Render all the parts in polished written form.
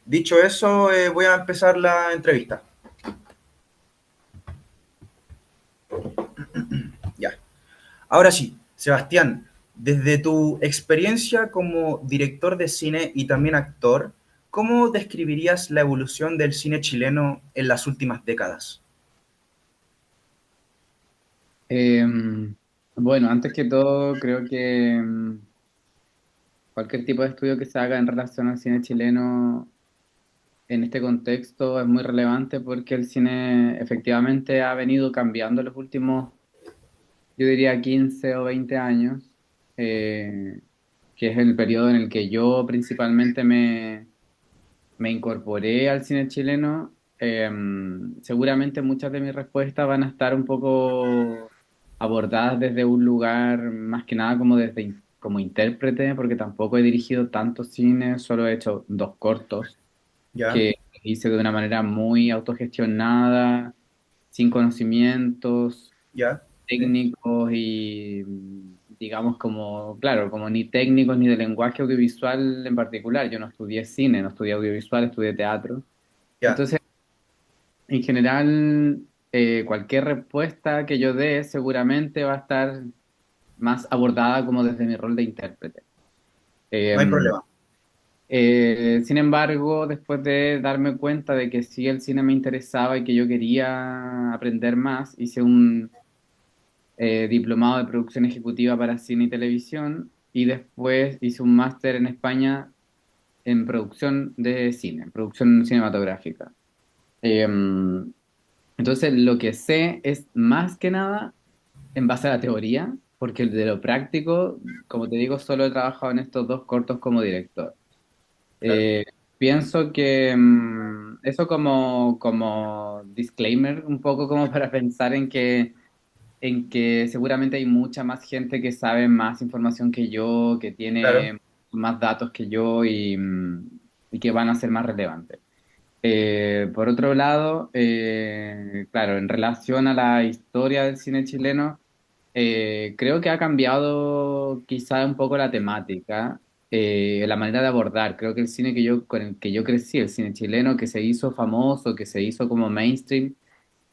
Dicho eso, voy a empezar la entrevista. Ya. Ahora sí, Sebastián, desde tu experiencia como director de cine y también actor, ¿cómo describirías la evolución del cine chileno en las últimas décadas? Em, bueno, antes que todo, creo que cualquier tipo de estudio que se haga en relación al cine chileno en este contexto es muy relevante porque el cine efectivamente ha venido cambiando en los últimos, yo diría, 15 o 20 años, eh, que es el periodo en el que yo principalmente me incorporé al cine chileno. Seguramente muchas de mis respuestas van a estar un poco abordadas desde un lugar más que nada como como intérprete, porque tampoco he dirigido tanto cine, solo he hecho dos cortos ¿Ya? que hice de una manera muy autogestionada, sin conocimientos ¿Ya? ¿Sí? técnicos y digamos como, claro, como ni técnicos ni de lenguaje audiovisual en particular. Yo no estudié cine, no estudié audiovisual, estudié teatro. ¿Ya? Entonces, en general, cualquier respuesta que yo dé seguramente va a estar más abordada como desde mi rol de intérprete. No hay Eh, problema. Sin embargo, después de darme cuenta de que sí el cine me interesaba y que yo quería aprender más, hice un diplomado de producción ejecutiva para cine y televisión y después hice un máster en España en producción de cine, en producción cinematográfica. Eh, entonces, lo que sé es más que nada en base a la teoría, porque de lo práctico, como te digo, solo he trabajado en estos dos cortos como director. Claro. Eh, Pienso que eso como disclaimer, un poco como para pensar en que seguramente hay mucha más gente que sabe más información que yo, que Claro. tiene más datos que yo y que van a ser más relevantes. Por otro lado, claro, en relación a la historia del cine chileno, creo que ha cambiado quizá un poco la temática, la manera de abordar. Creo que el cine con el que yo crecí, el cine chileno que se hizo famoso, que se hizo como mainstream,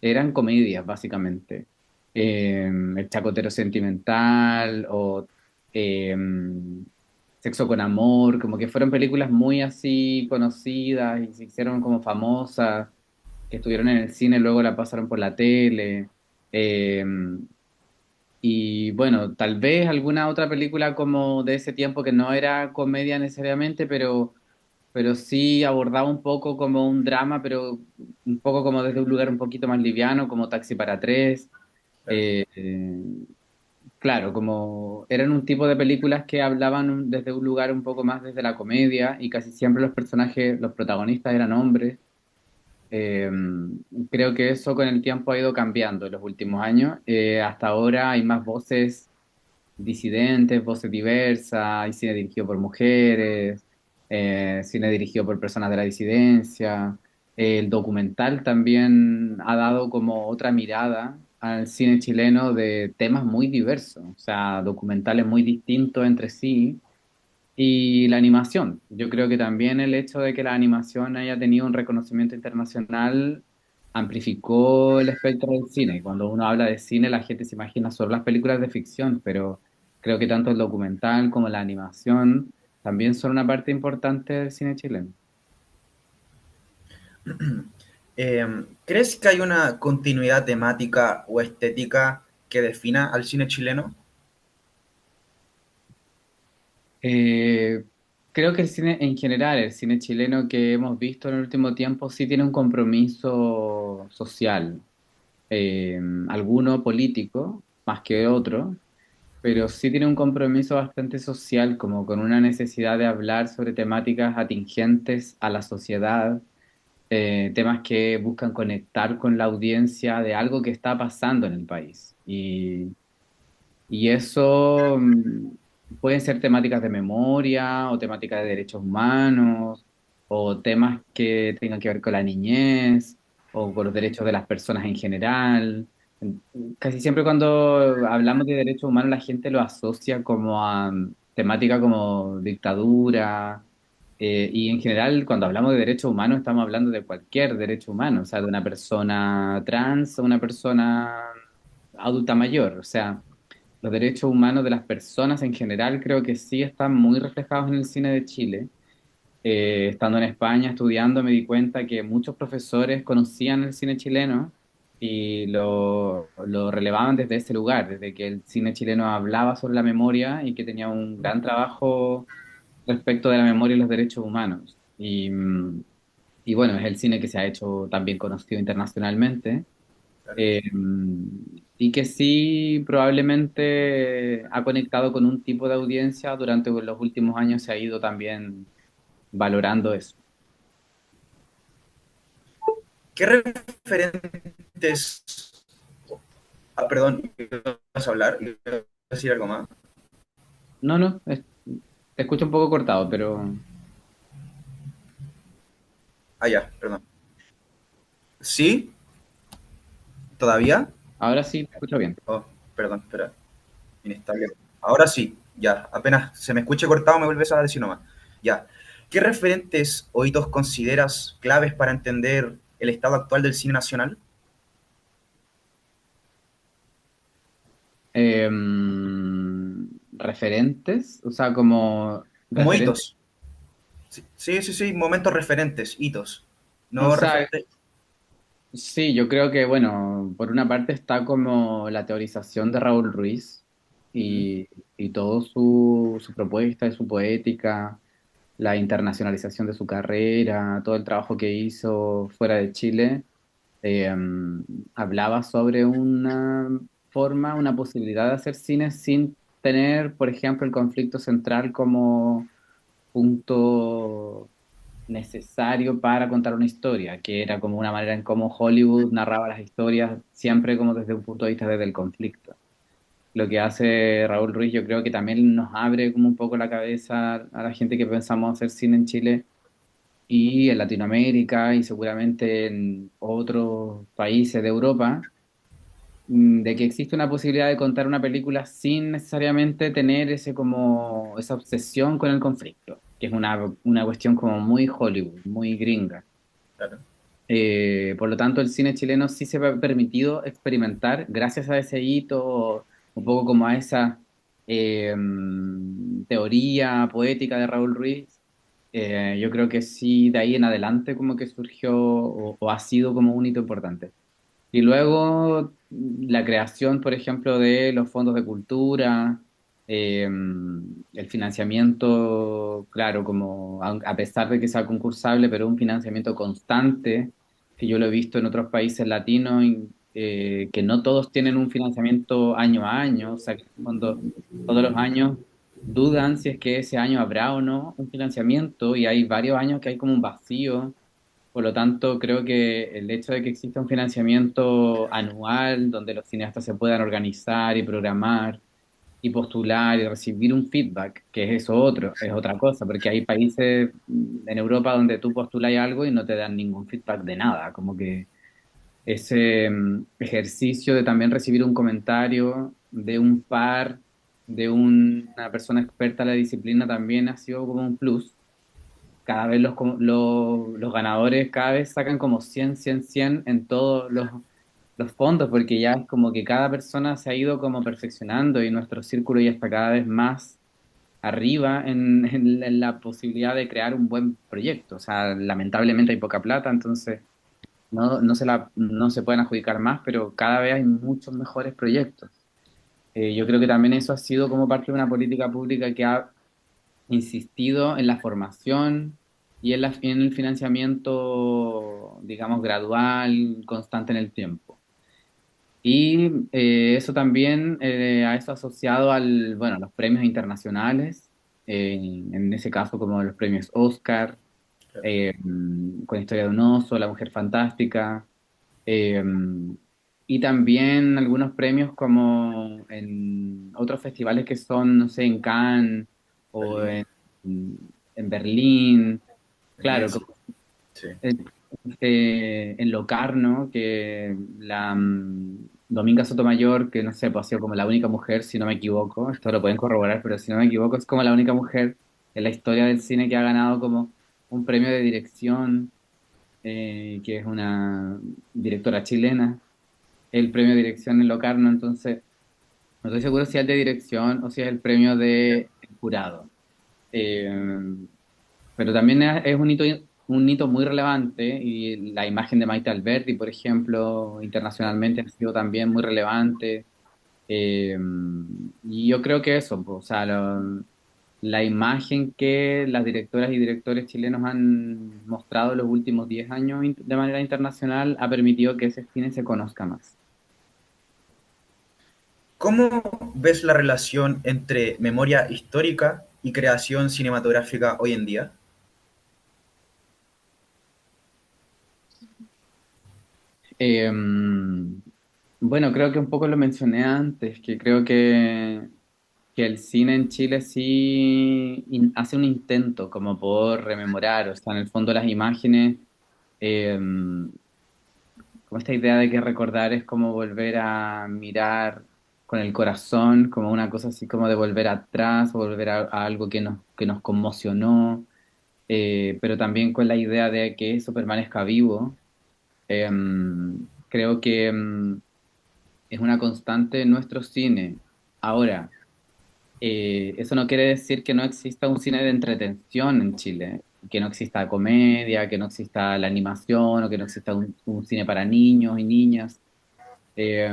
eran comedias, básicamente. El Chacotero Sentimental o eh, Sexo con Amor, como que fueron películas muy así conocidas y se hicieron como famosas, que estuvieron en el cine, luego la pasaron por la tele. Eh, y bueno, tal vez alguna otra película como de ese tiempo que no era comedia necesariamente, pero sí abordaba un poco como un drama, pero un poco como desde un lugar un poquito más liviano, como Taxi para tres. Claro. Eh, eh, claro, como eran un tipo de películas que hablaban desde un lugar un poco más desde la comedia y casi siempre los personajes, los protagonistas eran hombres. Eh, Creo que eso con el tiempo ha ido cambiando en los últimos años. Hasta ahora hay más voces disidentes, voces diversas, hay cine dirigido por mujeres, cine dirigido por personas de la disidencia. El documental también ha dado como otra mirada al cine chileno de temas muy diversos, o sea, documentales muy distintos entre sí. Y la animación, yo creo que también el hecho de que la animación haya tenido un reconocimiento internacional amplificó el espectro del cine. Cuando uno habla de cine, la gente se imagina solo las películas de ficción, pero creo que tanto el documental como la animación también son una parte importante del cine chileno. ¿Crees que hay una continuidad temática o estética que defina al cine chileno? Eh, Creo que el cine en general, el cine chileno que hemos visto en el último tiempo, sí tiene un compromiso social, eh, alguno político más que otro, pero sí tiene un compromiso bastante social, como con una necesidad de hablar sobre temáticas atingentes a la sociedad, temas que buscan conectar con la audiencia de algo que está pasando en el país. Y eso pueden ser temáticas de memoria o temáticas de derechos humanos o temas que tengan que ver con la niñez o con los derechos de las personas en general. Casi siempre cuando hablamos de derechos humanos la gente lo asocia como a temática como dictadura, Y en general, cuando hablamos de derechos humanos, estamos hablando de cualquier derecho humano, o sea, de una persona trans o una persona adulta mayor. O sea, los derechos humanos de las personas en general creo que sí están muy reflejados en el cine de Chile. Estando en España estudiando me di cuenta que muchos profesores conocían el cine chileno y lo relevaban desde ese lugar, desde que el cine chileno hablaba sobre la memoria y que tenía un gran trabajo respecto de la memoria y los derechos humanos. Y bueno, es el cine que se ha hecho también conocido internacionalmente, Claro. eh, y que sí probablemente ha conectado con un tipo de audiencia. Durante los últimos años se ha ido también valorando eso. ¿Qué referentes... Ah, perdón, ¿vas a hablar? ¿Ibas a decir algo más? No, no, te escucho un poco cortado, pero Ah, ya, perdón. ¿Sí? ¿Todavía? ahora sí te escucho bien. Oh, perdón, espera. Inestable. Ahora sí, ya. Apenas se me escuche cortado, me vuelves a decir nomás. Ya. ¿Qué referentes o hitos consideras claves para entender el estado actual del cine nacional? Referentes, o sea, como Como referentes, hitos. Sí, sí, sí, sí, momentos referentes, hitos. o No sea, referentes. sí, yo creo que, bueno, por una parte está como la teorización de Raúl Ruiz Ujú. y, y todo su propuesta y su poética, la internacionalización de su carrera, todo el trabajo que hizo fuera de Chile, eh, hablaba sobre una forma, una posibilidad de hacer cine sin tener, por ejemplo, el conflicto central como punto necesario para contar una historia, que era como una manera en cómo Hollywood narraba las historias siempre como desde un punto de vista desde el conflicto. Lo que hace Raúl Ruiz yo creo que también nos abre como un poco la cabeza a la gente que pensamos hacer cine en Chile y en Latinoamérica y seguramente en otros países de Europa, de que existe una posibilidad de contar una película sin necesariamente tener ese como esa obsesión con el conflicto, que es una cuestión como muy Hollywood, muy gringa. Claro. Por lo tanto, el cine chileno sí se ha permitido experimentar gracias a ese hito, un poco como a esa teoría poética de Raúl Ruiz. Yo creo que sí, de ahí en adelante como que surgió o ha sido como un hito importante. Y luego la creación, por ejemplo, de los fondos de cultura, el financiamiento, claro, como a pesar de que sea concursable, pero un financiamiento constante, que yo lo he visto en otros países latinos, que no todos tienen un financiamiento año a año, o sea, que cuando todos los años dudan si es que ese año habrá o no un financiamiento, y hay varios años que hay como un vacío. Por lo tanto, creo que el hecho de que exista un financiamiento anual donde los cineastas se puedan organizar y programar y postular y recibir un feedback, que es eso otro, es otra cosa, porque hay países en Europa donde tú postulas algo y no te dan ningún feedback de nada, como que ese ejercicio de también recibir un comentario de un par, de una persona experta en la disciplina también ha sido como un plus. Cada vez los ganadores cada vez sacan como 100 en todos los fondos, porque ya es como que cada persona se ha ido como perfeccionando y nuestro círculo ya está cada vez más arriba en la posibilidad de crear un buen proyecto. O sea, lamentablemente hay poca plata, entonces no se pueden adjudicar más, pero cada vez hay muchos mejores proyectos. Yo creo que también eso ha sido como parte de una política pública que ha insistido en la formación y en el financiamiento, digamos, gradual, constante en el tiempo. Y eso también a eso asociado al, bueno, los premios internacionales, en ese caso como los premios Oscar, Claro. con Historia de un oso, La Mujer Fantástica, eh, y también algunos premios como en otros festivales que son, no sé, en Cannes o Berlín. en Berlín, claro, Venecia. como Sí. en Locarno, que la Dominga Sotomayor, que no sé, pues ha sido como la única mujer, si no me equivoco, esto lo pueden corroborar, pero si no me equivoco, es como la única mujer en la historia del cine que ha ganado como un premio de dirección, que es una directora chilena, el premio de dirección en Locarno, entonces no estoy seguro si es el de dirección o si es el premio de jurado. Eh, pero también es un hito muy relevante y la imagen de Maite Alberdi, por ejemplo, internacionalmente ha sido también muy relevante. Eh, y yo creo que eso, pues, o sea, la imagen que las directoras y directores chilenos han mostrado los últimos 10 años de manera internacional ha permitido que ese cine se conozca más. ¿Cómo ves la relación entre memoria histórica y creación cinematográfica hoy en día? Eh, bueno, creo que un poco lo mencioné antes, que creo que el cine en Chile sí hace un intento como por rememorar, o sea, en el fondo las imágenes, eh, como esta idea de que recordar es como volver a mirar con el corazón, como una cosa así como de volver atrás, volver a algo que nos conmocionó, pero también con la idea de que eso permanezca vivo. Eh, creo que es una constante en nuestro cine. Ahora, eso no quiere decir que no exista un cine de entretención en Chile, que no exista comedia, que no exista la animación o que no exista un cine para niños y niñas. Eh,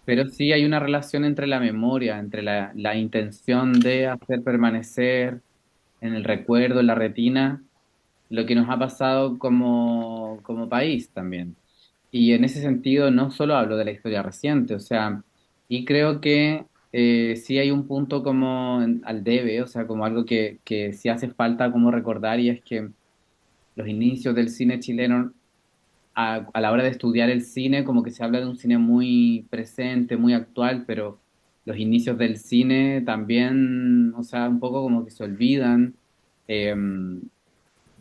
pero sí hay una relación entre la memoria, entre la intención de hacer permanecer en el recuerdo, en la retina, lo que nos ha pasado como país también. Y en ese sentido no solo hablo de la historia reciente, o sea, y creo que sí hay un punto como al debe, o sea, como algo que sí hace falta como recordar, y es que los inicios del cine chileno, a la hora de estudiar el cine, como que se habla de un cine muy presente, muy actual, pero los inicios del cine también, o sea, un poco como que se olvidan. Eh,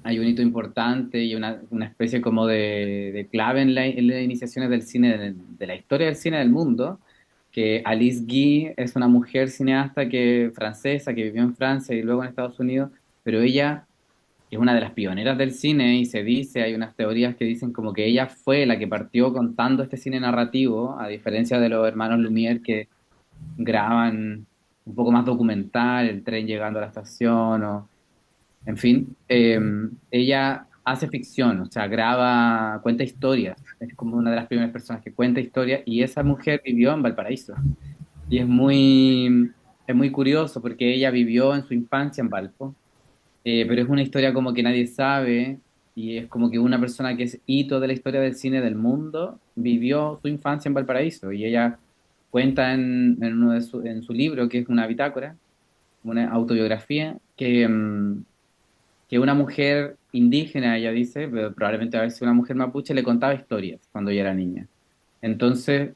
hay un hito importante y una especie como de clave en las iniciaciones del cine, de la historia del cine del mundo, que Alice Guy es una mujer cineasta francesa que vivió en Francia y luego en Estados Unidos, pero ella es una de las pioneras del cine y se dice, hay unas teorías que dicen como que ella fue la que partió contando este cine narrativo, a diferencia de los hermanos Lumière que graban un poco más documental, el tren llegando a la estación o en fin, ella hace ficción, o sea, cuenta historias. Es como una de las primeras personas que cuenta historias y esa mujer vivió en Valparaíso. Y es muy curioso porque ella vivió en su infancia en Valpo, pero es una historia como que nadie sabe y es como que una persona que es hito de la historia del cine del mundo vivió su infancia en Valparaíso y ella cuenta en su libro, que es una bitácora, una autobiografía, que una mujer indígena, ella dice, pero probablemente a veces una mujer mapuche, le contaba historias cuando ella era niña. Entonces,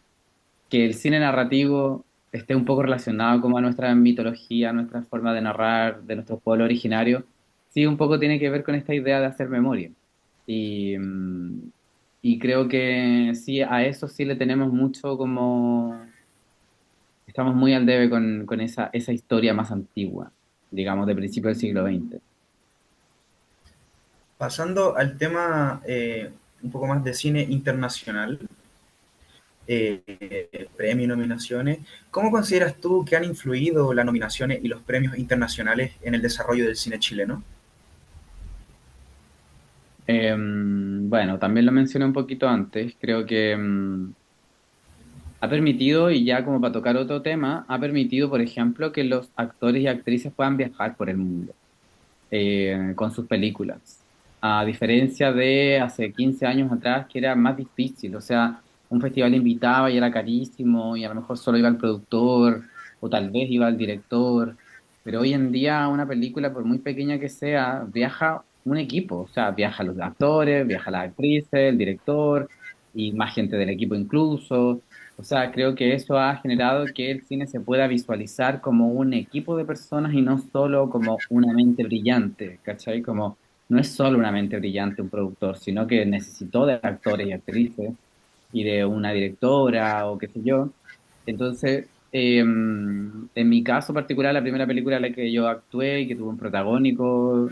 que el cine narrativo esté un poco relacionado como a nuestra mitología, a nuestra forma de narrar, de nuestro pueblo originario, sí un poco tiene que ver con esta idea de hacer memoria. Y, y creo que sí, a eso sí le tenemos mucho como, estamos muy al debe con esa historia más antigua, digamos, de principio del siglo XX. Pasando al tema un poco más de cine internacional, premios y nominaciones, ¿cómo consideras tú que han influido las nominaciones y los premios internacionales en el desarrollo del cine chileno? Bueno, también lo mencioné un poquito antes, creo que ha permitido, y ya como para tocar otro tema, ha permitido, por ejemplo, que los actores y actrices puedan viajar por el mundo con sus películas. A diferencia de hace 15 años atrás, que era más difícil, o sea, un festival invitaba y era carísimo, y a lo mejor solo iba el productor, o tal vez iba el director, pero hoy en día una película, por muy pequeña que sea, viaja un equipo, o sea, viajan los actores, viaja las actrices, el director, y más gente del equipo incluso. O sea, creo que eso ha generado que el cine se pueda visualizar como un equipo de personas y no solo como una mente brillante, ¿cachai? Como no es solo una mente brillante un productor, sino que necesitó de actores y actrices y de una directora o qué sé yo. Entonces, En mi caso particular, la primera película en la que yo actué y que tuvo un protagónico,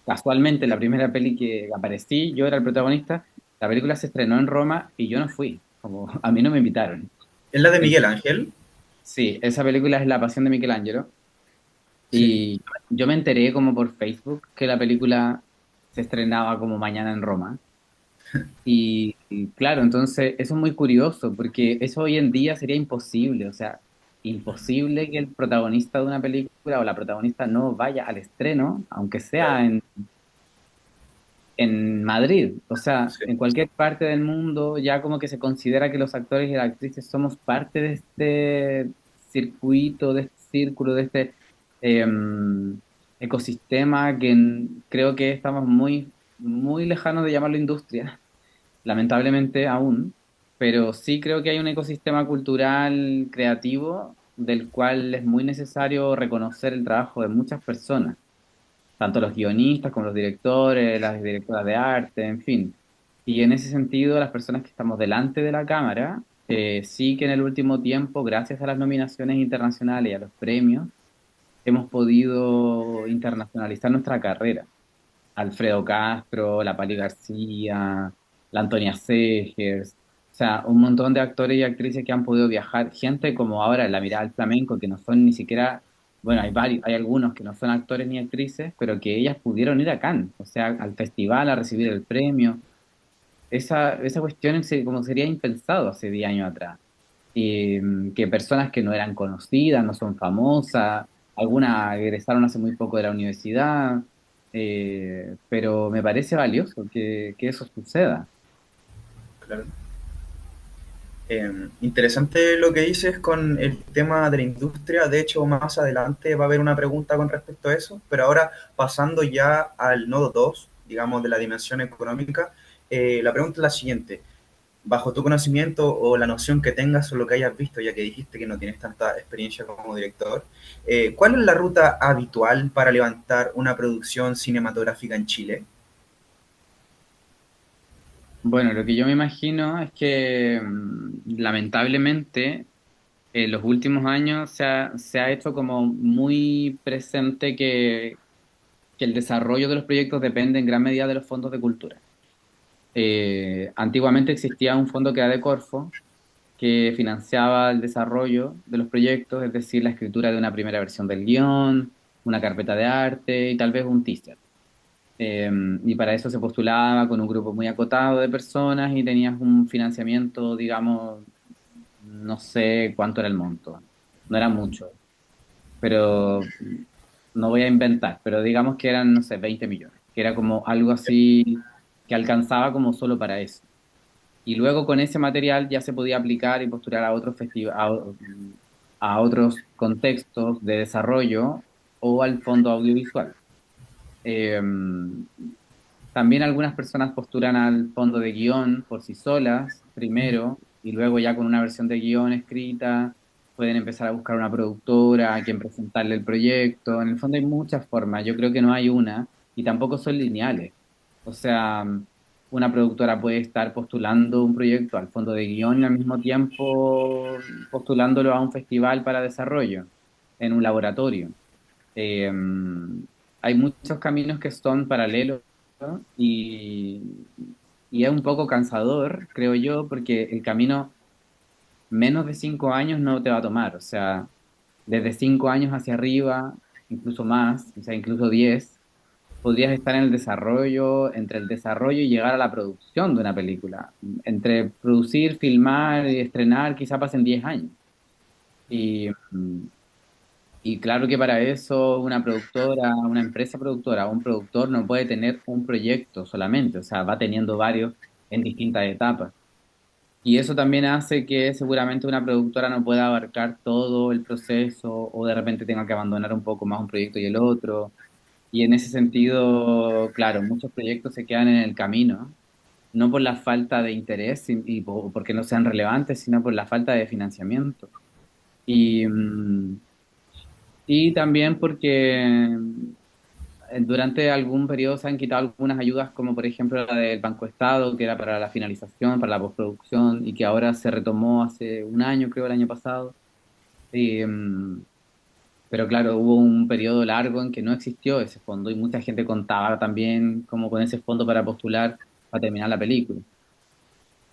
casualmente la primera peli que aparecí, yo era el protagonista, la película se estrenó en Roma y yo no fui, como a mí no me invitaron. ¿Es la de En- Miguel Ángel? sí, esa película es La Pasión de Michelangelo Sí. y yo me enteré como por Facebook que la película se estrenaba como mañana en Roma. Y claro, entonces eso es muy curioso porque eso hoy en día sería imposible, o sea, imposible que el protagonista de una película o la protagonista no vaya al estreno, aunque Claro. sea en Madrid, o sea, Sí. en cualquier parte del mundo, ya como que se considera que los actores y las actrices somos parte de este circuito, de este círculo, de este ecosistema que creo que estamos muy lejanos de llamarlo industria, lamentablemente aún, pero sí creo que hay un ecosistema cultural creativo del cual es muy necesario reconocer el trabajo de muchas personas, tanto los guionistas como los directores, las directoras de arte, en fin. Y en ese sentido, las personas que estamos delante de la cámara, sí que en el último tiempo, gracias a las nominaciones internacionales y a los premios, hemos podido internacionalizar nuestra carrera. Alfredo Castro, la Pali García, la Antonia Segers, o sea, un montón de actores y actrices que han podido viajar, gente como ahora La Mirada al Flamenco, que no son ni siquiera, bueno, hay algunos que no son actores ni actrices, pero que ellas pudieron ir a Cannes, o sea, al festival a recibir el premio. Esa cuestión como sería impensado hace 10 años atrás. Y que personas que no eran conocidas, no son famosas, algunas egresaron hace muy poco de la universidad, pero me parece valioso que eso suceda. Claro. Interesante lo que dices con el tema de la industria. De hecho, más adelante va a haber una pregunta con respecto a eso, pero ahora pasando ya al nodo 2, digamos, de la dimensión económica, la pregunta es la siguiente. Bajo tu conocimiento o la noción que tengas o lo que hayas visto, ya que dijiste que no tienes tanta experiencia como director, ¿cuál es la ruta habitual para levantar una producción cinematográfica en Chile? Bueno, lo que yo me imagino es que lamentablemente en los últimos años se ha hecho como muy presente que el desarrollo de los proyectos depende en gran medida de los fondos de cultura. Antiguamente existía un fondo que era de Corfo, que financiaba el desarrollo de los proyectos, es decir, la escritura de una primera versión del guión, una carpeta de arte y tal vez un teaser. Y para eso se postulaba con un grupo muy acotado de personas y tenías un financiamiento, digamos, no sé cuánto era el monto, no era mucho, pero no voy a inventar, pero digamos que eran, no sé, 20 millones, que era como algo así que alcanzaba como solo para eso. Y luego con ese material ya se podía aplicar y postular a otros a otros contextos de desarrollo o al fondo audiovisual. Eh, También algunas personas postulan al fondo de guión por sí solas primero y luego ya con una versión de guión escrita pueden empezar a buscar una productora a quien presentarle el proyecto. En el fondo hay muchas formas, yo creo que no hay una y tampoco son lineales. O sea, una productora puede estar postulando un proyecto al fondo de guión y al mismo tiempo postulándolo a un festival para desarrollo en un laboratorio. Eh, Hay muchos caminos que son paralelos, ¿no? Y es un poco cansador, creo yo, porque el camino menos de 5 años no te va a tomar. O sea, desde 5 años hacia arriba, incluso más, o sea, incluso 10, podrías estar en el desarrollo, entre el desarrollo y llegar a la producción de una película. Entre producir, filmar y estrenar, quizá pasen 10 años. Y, y claro que para eso una productora, una empresa productora o un productor no puede tener un proyecto solamente, o sea, va teniendo varios en distintas etapas. Y eso también hace que seguramente una productora no pueda abarcar todo el proceso o de repente tenga que abandonar un poco más un proyecto y el otro. Y en ese sentido, claro, muchos proyectos se quedan en el camino, no por la falta de interés porque no sean relevantes, sino por la falta de financiamiento. Y, y también porque durante algún periodo se han quitado algunas ayudas, como por ejemplo la del Banco Estado, que era para la finalización, para la postproducción, y que ahora se retomó hace un año, creo, el año pasado. Pero claro, hubo un periodo largo en que no existió ese fondo y mucha gente contaba también como con ese fondo para postular para terminar la película.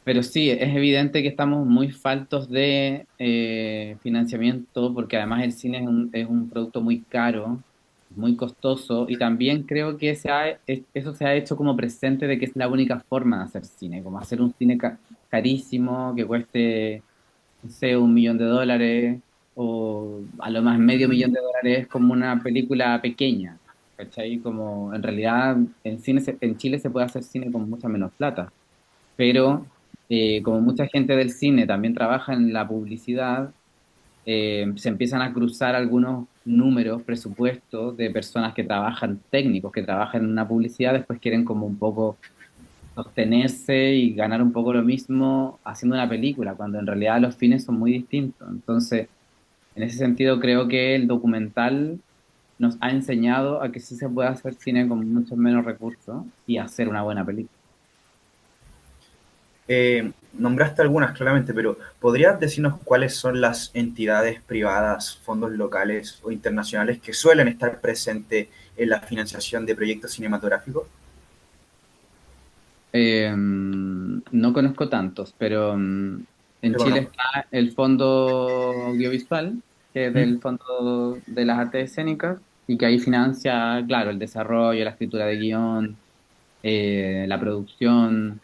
Pero sí, es evidente que estamos muy faltos de financiamiento porque además el cine es un producto muy caro, muy costoso y también creo que eso se ha hecho como presente de que es la única forma de hacer cine, como hacer un cine carísimo que cueste, no sé, $1 millón o a lo más medio Ujú. millón de dólares como una película pequeña, ¿cachai? Como en realidad en Chile se puede hacer cine con mucha menos plata, pero como mucha gente del cine también trabaja en la publicidad, se empiezan a cruzar algunos números, presupuestos de personas que trabajan, técnicos que trabajan en una publicidad, después quieren como un poco sostenerse y ganar un poco lo mismo haciendo una película, cuando en realidad los fines son muy distintos. Entonces, en ese sentido, creo que el documental nos ha enseñado a que sí se puede hacer cine con muchos menos recursos y hacer una buena película. Nombraste algunas claramente, pero ¿podrías decirnos cuáles son las entidades privadas, fondos locales o internacionales que suelen estar presentes en la financiación de proyectos cinematográficos? No conozco tantos, pero en Yo Chile conozco. está el Fondo Audiovisual, que es ¿Mm? del Fondo de las Artes Escénicas, y que ahí financia, claro, el desarrollo, la escritura de guión, la producción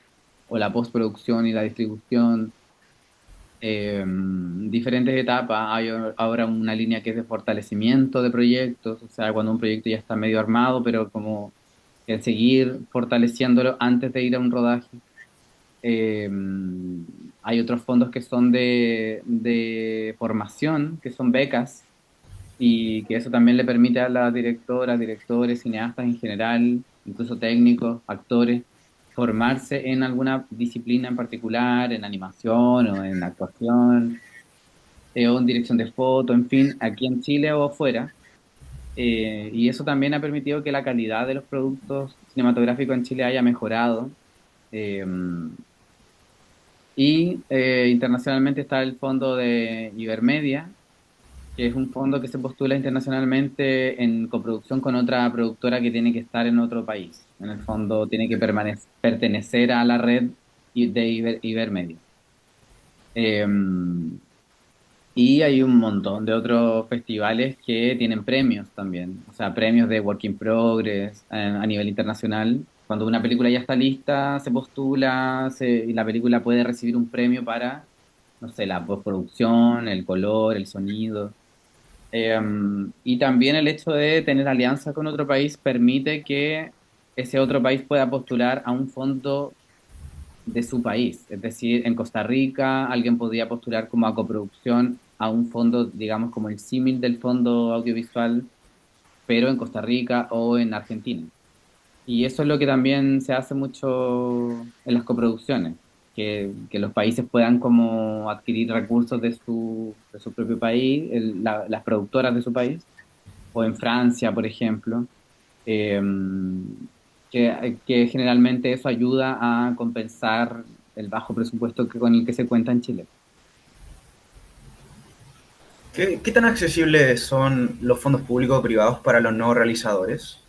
o la postproducción y la distribución, diferentes etapas. Hay ahora una línea que es de fortalecimiento de proyectos, o sea, cuando un proyecto ya está medio armado, pero como el seguir fortaleciéndolo antes de ir a un rodaje. Eh, Hay otros fondos que son de formación, que son becas, y que eso también le permite a las directoras, directores, cineastas en general, incluso técnicos, actores, formarse en alguna disciplina en particular, en animación o en actuación, o en dirección de foto, en fin, aquí en Chile o afuera. Y eso también ha permitido que la calidad de los productos cinematográficos en Chile haya mejorado. Eh, Y internacionalmente está el fondo de Ibermedia, que es un fondo que se postula internacionalmente en coproducción con otra productora que tiene que estar en otro país. En el fondo tiene que pertenecer a la red de Ibermedia. Eh, y hay un montón de otros festivales que tienen premios también, o sea, premios de Work in Progress a nivel internacional. Cuando una película ya está lista, se postula y la película puede recibir un premio para, no sé, la postproducción, el color, el sonido. Eh, y también el hecho de tener alianza con otro país permite que ese otro país pueda postular a un fondo de su país. Es decir, en Costa Rica alguien podría postular como a coproducción a un fondo, digamos, como el símil del fondo audiovisual, pero en Costa Rica o en Argentina. Y eso es lo que también se hace mucho en las coproducciones, que los países puedan como adquirir recursos de su propio país, las productoras de su país, o en Francia, por ejemplo, eh, que generalmente eso ayuda a compensar el bajo presupuesto con el que se cuenta en Chile. ¿Qué tan accesibles son los fondos públicos o privados para los nuevos realizadores?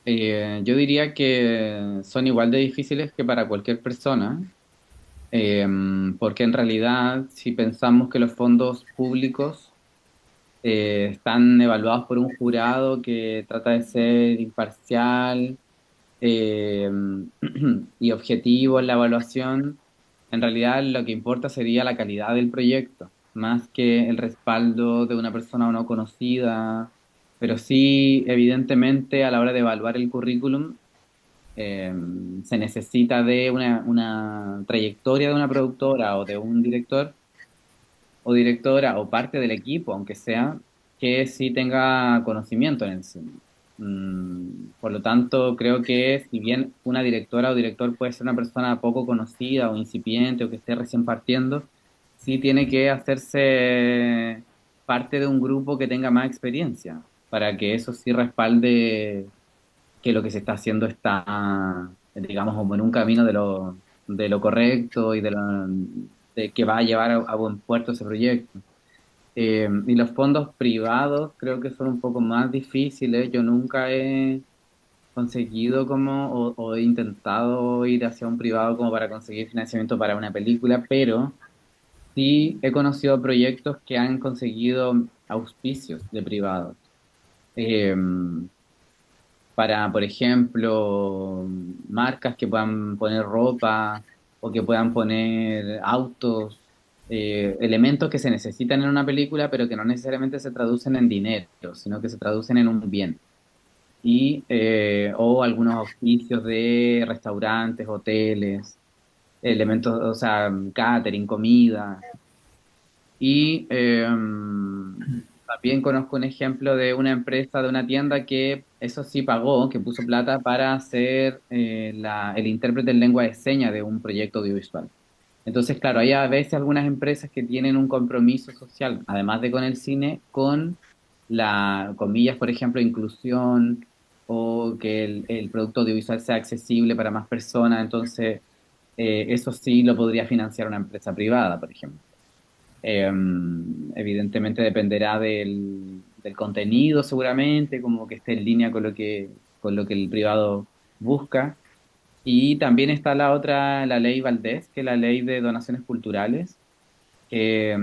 Yo diría que son igual de difíciles que para cualquier persona, eh, porque en realidad si pensamos que los fondos públicos están evaluados por un jurado que trata de ser imparcial, eh, y objetivo en la evaluación, en realidad lo que importa sería la calidad del proyecto, más que el respaldo de una persona no conocida, pero sí, evidentemente, a la hora de evaluar el currículum, eh, se necesita de una trayectoria de una productora o de un director o directora o parte del equipo, aunque sea, que sí tenga conocimiento en el cine. Por lo tanto, creo que si bien una directora o director puede ser una persona poco conocida o incipiente o que esté recién partiendo, sí tiene que hacerse parte de un grupo que tenga más experiencia, para que eso sí respalde que lo que se está haciendo está, digamos, como en un camino de lo correcto y de que va a llevar a buen puerto ese proyecto. Y los fondos privados creo que son un poco más difíciles. Yo nunca he conseguido como o he intentado ir hacia un privado como para conseguir financiamiento para una película, pero sí he conocido proyectos que han conseguido auspicios de privados. Eh, para, por ejemplo, marcas que puedan poner ropa o que puedan poner autos, elementos que se necesitan en una película, pero que no necesariamente se traducen en dinero, sino que se traducen en un bien. Y, o algunos auspicios de restaurantes, hoteles, elementos, o sea, catering, comida. Y también conozco un ejemplo de una empresa, de una tienda que eso sí pagó, que puso plata para ser el intérprete en lengua de señas de un proyecto audiovisual. Entonces, claro, hay a veces algunas empresas que tienen un compromiso social, además de con el cine, con la, comillas, por ejemplo, inclusión o que el producto audiovisual sea accesible para más personas. Entonces, eso sí lo podría financiar una empresa privada, por ejemplo. Eh, Evidentemente dependerá del contenido, seguramente, como que esté en línea con lo que el privado busca. Y también está la otra, la ley Valdés, que es la ley de donaciones culturales, que,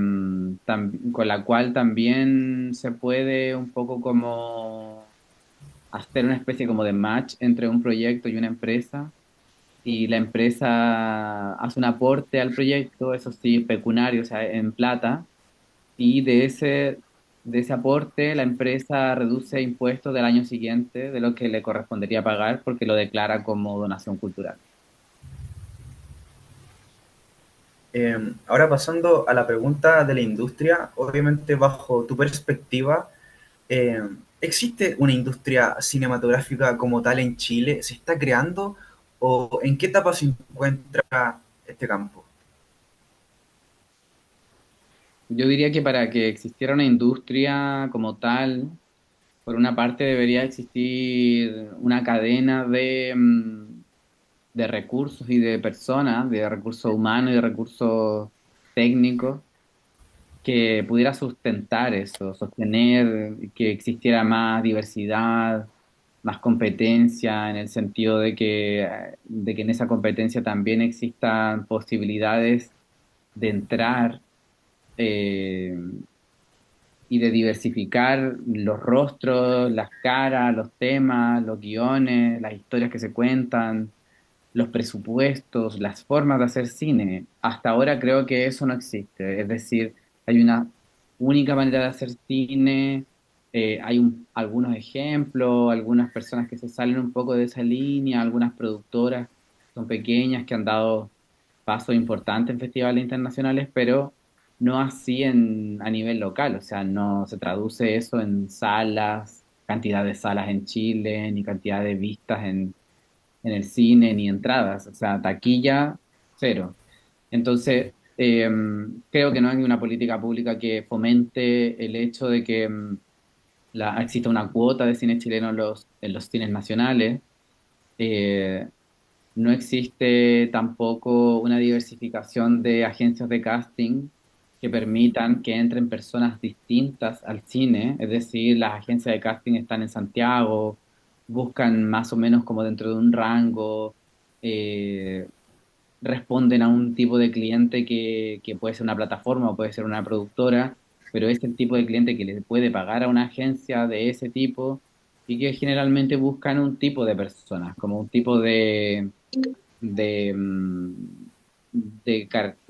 con la cual también se puede un poco como hacer una especie como de match entre un proyecto y una empresa. Y la empresa hace un aporte al proyecto, eso sí, pecuniario, o sea, en plata, y de ese aporte la empresa reduce impuestos del año siguiente de lo que le correspondería pagar porque lo declara como donación cultural. Ahora pasando a la pregunta de la industria, obviamente bajo tu perspectiva, eh, ¿existe una industria cinematográfica como tal en Chile? ¿Se está creando o en qué etapa se encuentra este campo? Yo diría que para que existiera una industria como tal, por una parte debería existir una cadena de recursos y de personas, de recursos humanos y de recursos técnicos que pudiera sustentar eso, sostener que existiera más diversidad, más competencia, en el sentido de que en esa competencia también existan posibilidades de entrar eh, y de diversificar los rostros, las caras, los temas, los guiones, las historias que se cuentan, los presupuestos, las formas de hacer cine. Hasta ahora creo que eso no existe. Es decir, hay una única manera de hacer cine, hay algunos ejemplos, algunas personas que se salen un poco de esa línea, algunas productoras son pequeñas que han dado pasos importantes en festivales internacionales, pero no así a nivel local. O sea, no se traduce eso en salas, cantidad de salas en Chile, ni cantidad de vistas en el cine ni entradas, o sea, taquilla, cero. Entonces, creo que no hay una política pública que fomente el hecho de que exista una cuota de cine chileno en los cines nacionales. Eh, no existe tampoco una diversificación de agencias de casting que permitan que entren personas distintas al cine, es decir, las agencias de casting están en Santiago, buscan más o menos como dentro de un rango, eh, responden a un tipo de cliente que puede ser una plataforma o puede ser una productora, pero es el tipo de cliente que le puede pagar a una agencia de ese tipo y que generalmente buscan un tipo de personas, como un tipo de,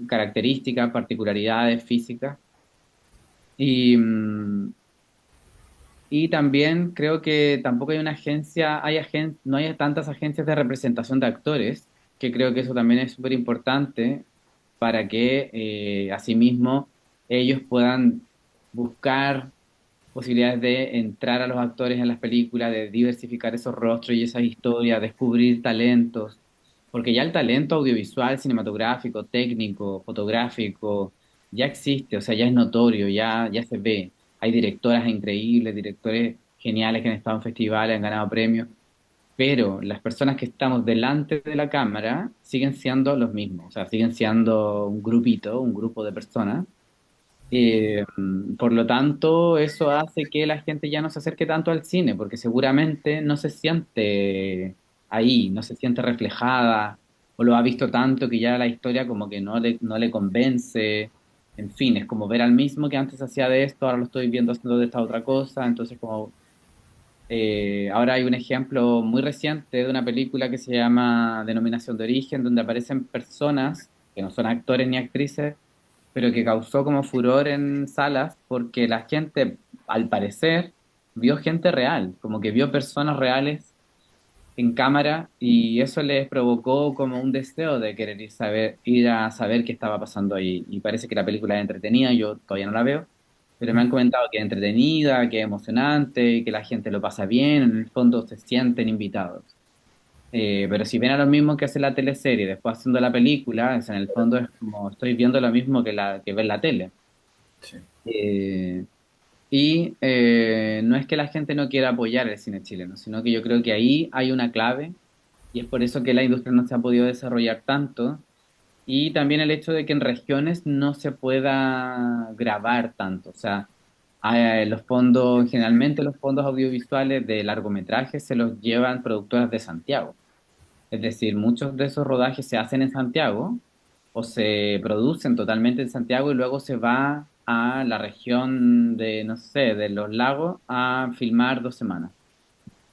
características, particularidades físicas. Y, y también creo que tampoco hay una agencia, no hay tantas agencias de representación de actores, que creo que eso también es súper importante para que asimismo ellos puedan buscar posibilidades de entrar a los actores en las películas, de diversificar esos rostros y esas historias, descubrir talentos, porque ya el talento audiovisual, cinematográfico, técnico, fotográfico, ya existe, o sea, ya es notorio, ya se ve. Hay directoras increíbles, directores geniales que han estado en festivales, han ganado premios, pero las personas que estamos delante de la cámara siguen siendo los mismos, o sea, siguen siendo un grupito, un grupo de personas. Por lo tanto, eso hace que la gente ya no se acerque tanto al cine, porque seguramente no se siente ahí, no se siente reflejada, o lo ha visto tanto que ya la historia como que no le convence. En fin, es como ver al mismo que antes hacía de esto, ahora lo estoy viendo haciendo de esta otra cosa. Entonces, como ahora hay un ejemplo muy reciente de una película que se llama Denominación de Origen, donde aparecen personas que no son actores ni actrices, pero que causó como furor en salas porque la gente, al parecer, vio gente real, como que vio personas reales en cámara y eso les provocó como un deseo de querer ir a saber qué estaba pasando ahí. Y parece que la película es entretenida, yo todavía no la veo, pero me han comentado que es entretenida, que es emocionante, que la gente lo pasa bien, en el fondo se sienten invitados. Pero si ven a los mismos que hacen la teleserie después haciendo la película, en el fondo es como estoy viendo lo mismo que ver la tele. Sí. Eh, no es que la gente no quiera apoyar el cine chileno, sino que yo creo que ahí hay una clave y es por eso que la industria no se ha podido desarrollar tanto. Y también el hecho de que en regiones no se pueda grabar tanto. O sea, generalmente los fondos audiovisuales de largometrajes se los llevan productoras de Santiago. Es decir, muchos de esos rodajes se hacen en Santiago o se producen totalmente en Santiago y luego se va a la región de, no sé, de los lagos a filmar 2 semanas.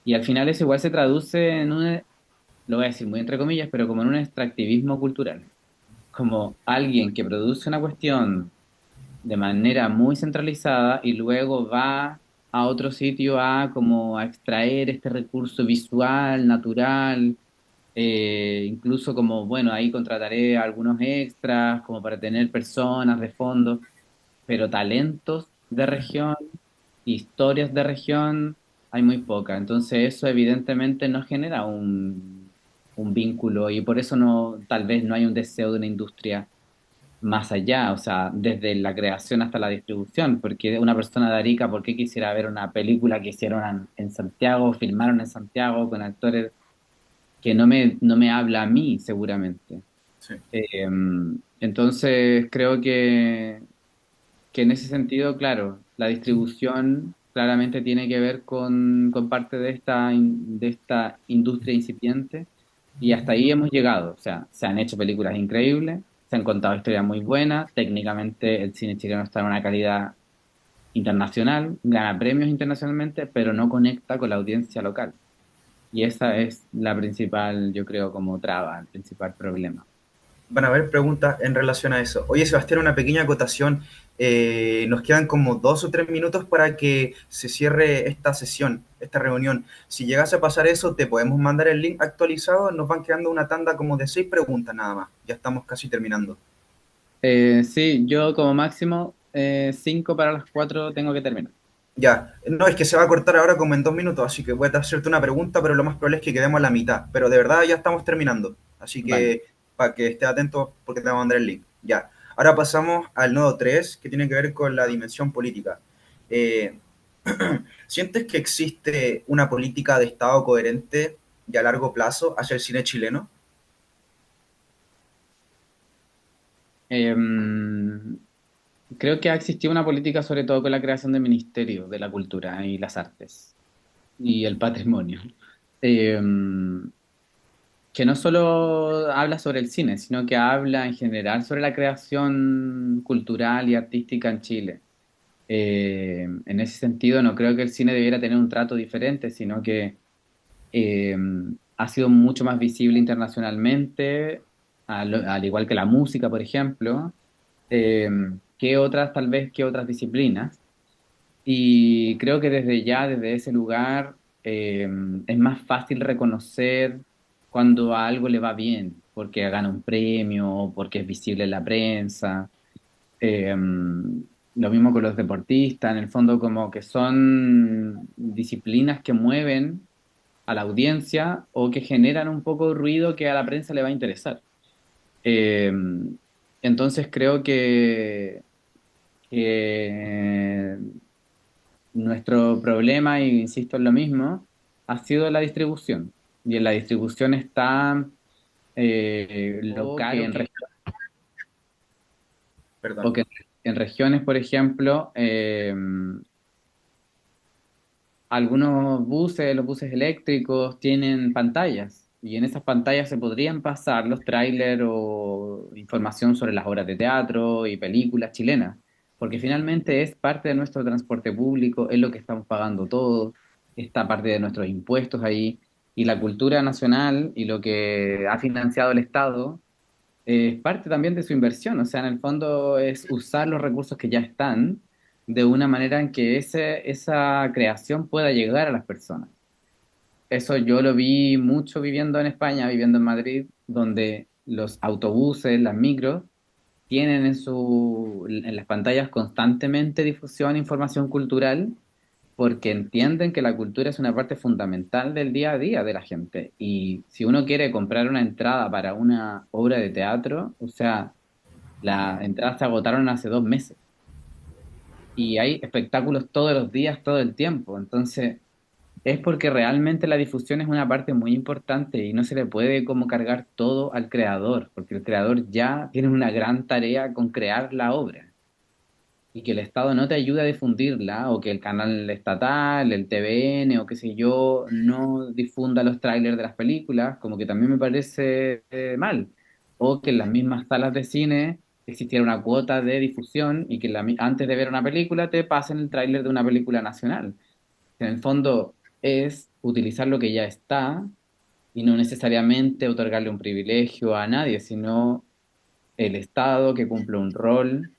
Y al final eso igual se traduce en lo voy a decir muy entre comillas, pero como en un extractivismo cultural. Como alguien que produce una cuestión de manera muy centralizada y luego va a otro sitio a como a extraer este recurso visual, natural, incluso como, bueno, ahí contrataré a algunos extras como para tener personas de fondo, pero talentos de región, historias de región, hay muy poca. Entonces eso evidentemente no genera un vínculo y por eso no, tal vez no hay un deseo de una industria más allá, o sea, desde la creación hasta la distribución, porque una persona de Arica, ¿por qué quisiera ver una película que hicieron en Santiago, filmaron en Santiago con actores que no me habla a mí seguramente? Sí. Eh, entonces, creo que en ese sentido, claro, la distribución claramente tiene que ver con parte de esta industria incipiente y hasta ahí hemos llegado. O sea, se han hecho películas increíbles, se han contado historias muy buenas, técnicamente el cine chileno está en una calidad internacional, gana premios internacionalmente, pero no conecta con la audiencia local. Y esa es la principal, yo creo, como traba, el principal problema. Van a haber preguntas en relación a eso. Oye, Sebastián, una pequeña acotación. Nos quedan como 2 o 3 minutos para que se cierre esta sesión, esta reunión. Si llegase a pasar eso, te podemos mandar el link actualizado. Nos van quedando una tanda como de 6 preguntas nada más. Ya estamos casi terminando. Sí, yo como máximo 5 para las 4 tengo que terminar. Ya, no, es que se va a cortar ahora como en 2 minutos, así que voy a hacerte una pregunta, pero lo más probable es que quedemos a la mitad. Pero de verdad ya estamos terminando, así Vale. que para que estés atento porque te voy a mandar el link. Ya, ahora pasamos al nodo 3 que tiene que ver con la dimensión política. Eh, ¿Sientes que existe una política de Estado coherente y a largo plazo hacia el cine chileno? Em, Creo que ha existido una política sobre todo con la creación del Ministerio de la Cultura y las Artes y el Patrimonio. Em, que no solo habla sobre el cine, sino que habla en general sobre la creación cultural y artística en Chile. En ese sentido, no creo que el cine debiera tener un trato diferente, sino que eh, ha sido mucho más visible internacionalmente, al igual que la música, por ejemplo, eh, tal vez que otras disciplinas. Y creo que desde ese lugar, es más fácil reconocer cuando a algo le va bien, porque gana un premio, porque es visible en la prensa. Eh, lo mismo con los deportistas, en el fondo como que son disciplinas que mueven a la audiencia o que generan un poco de ruido que a la prensa le va a interesar. Eh, entonces creo que nuestro problema, y insisto en lo mismo, ha sido la distribución. y en la distribución está O local que, o perdón. que en regiones, por ejemplo, algunos buses, los buses eléctricos tienen pantallas y en esas pantallas se podrían pasar los trailers o información sobre las obras de teatro y películas chilenas, porque finalmente es parte de nuestro transporte público, es lo que estamos pagando todos, está parte de nuestros impuestos ahí y la cultura nacional y lo que ha financiado el Estado es parte también de su inversión, o sea, en el fondo es usar los recursos que ya están de una manera en que esa creación pueda llegar a las personas. Eso yo lo vi mucho viviendo en España, viviendo en Madrid, donde los autobuses, las micros, tienen en las pantallas constantemente difusión, información cultural, porque entienden que la cultura es una parte fundamental del día a día de la gente. Y si uno quiere comprar una entrada para una obra de teatro, o sea, las entradas se agotaron hace 2 meses y hay espectáculos todos los días, todo el tiempo. Entonces, es porque realmente la difusión es una parte muy importante y no se le puede como cargar todo al creador, porque el creador ya tiene una gran tarea con crear la obra y que el Estado no te ayude a difundirla o que el canal estatal, el TVN o qué sé yo, no difunda los trailers de las películas, como que también me parece mal. O que en las mismas salas de cine existiera una cuota de difusión y que antes de ver una película te pasen el tráiler de una película nacional. En el fondo es utilizar lo que ya está y no necesariamente otorgarle un privilegio a nadie, sino el Estado que cumple un rol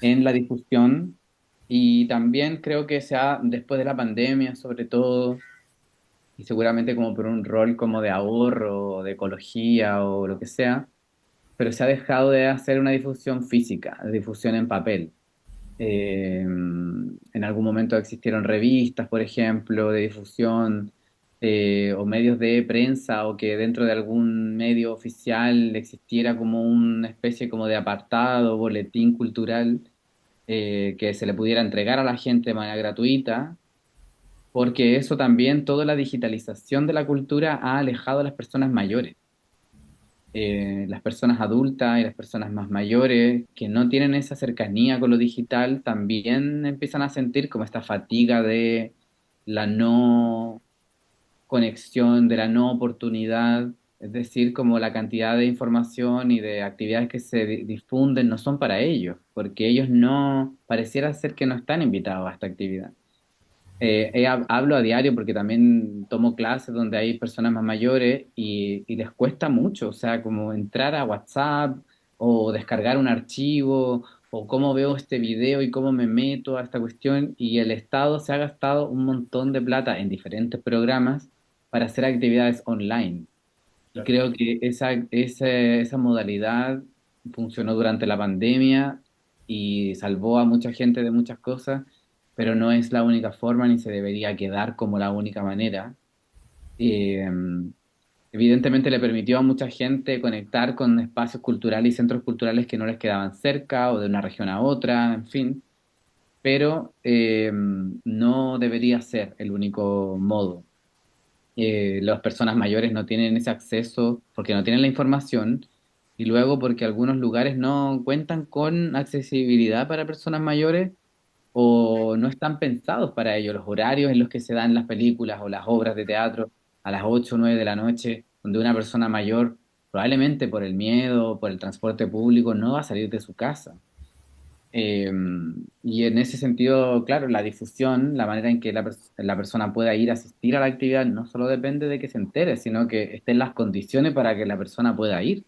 en la difusión y también creo que sea después de la pandemia sobre todo y seguramente como por un rol como de ahorro, de ecología o lo que sea, pero se ha dejado de hacer una difusión física, difusión en papel. En algún momento existieron revistas, por ejemplo, de difusión o medios de prensa o que dentro de algún medio oficial existiera como una especie como de apartado, boletín cultural que se le pudiera entregar a la gente de manera gratuita, porque eso también, toda la digitalización de la cultura ha alejado a las personas mayores. Las personas adultas y las personas más mayores que no tienen esa cercanía con lo digital también empiezan a sentir como esta fatiga de la no conexión, de la no oportunidad, es decir, como la cantidad de información y de actividades que se difunden no son para ellos, porque ellos no, pareciera ser que no están invitados a esta actividad. Hablo a diario porque también tomo clases donde hay personas más mayores y les cuesta mucho, o sea, como entrar a WhatsApp o descargar un archivo o cómo veo este video y cómo me meto a esta cuestión y el Estado se ha gastado un montón de plata en diferentes programas para hacer actividades online. Y Claro. creo que esa modalidad funcionó durante la pandemia y salvó a mucha gente de muchas cosas, pero no es la única forma ni se debería quedar como la única manera. Eh, Evidentemente le permitió a mucha gente conectar con espacios culturales y centros culturales que no les quedaban cerca o de una región a otra, en fin, pero no debería ser el único modo. Las personas mayores no tienen ese acceso porque no tienen la información y luego porque algunos lugares no cuentan con accesibilidad para personas mayores o no están pensados para ello. Los horarios en los que se dan las películas o las obras de teatro a las 8 o 9 de la noche, donde una persona mayor probablemente por el miedo, por el transporte público, no va a salir de su casa. Eh, y en ese sentido, claro, la difusión, la manera en que la persona pueda ir a asistir a la actividad, no solo depende de que se entere, sino que estén las condiciones para que la persona pueda ir.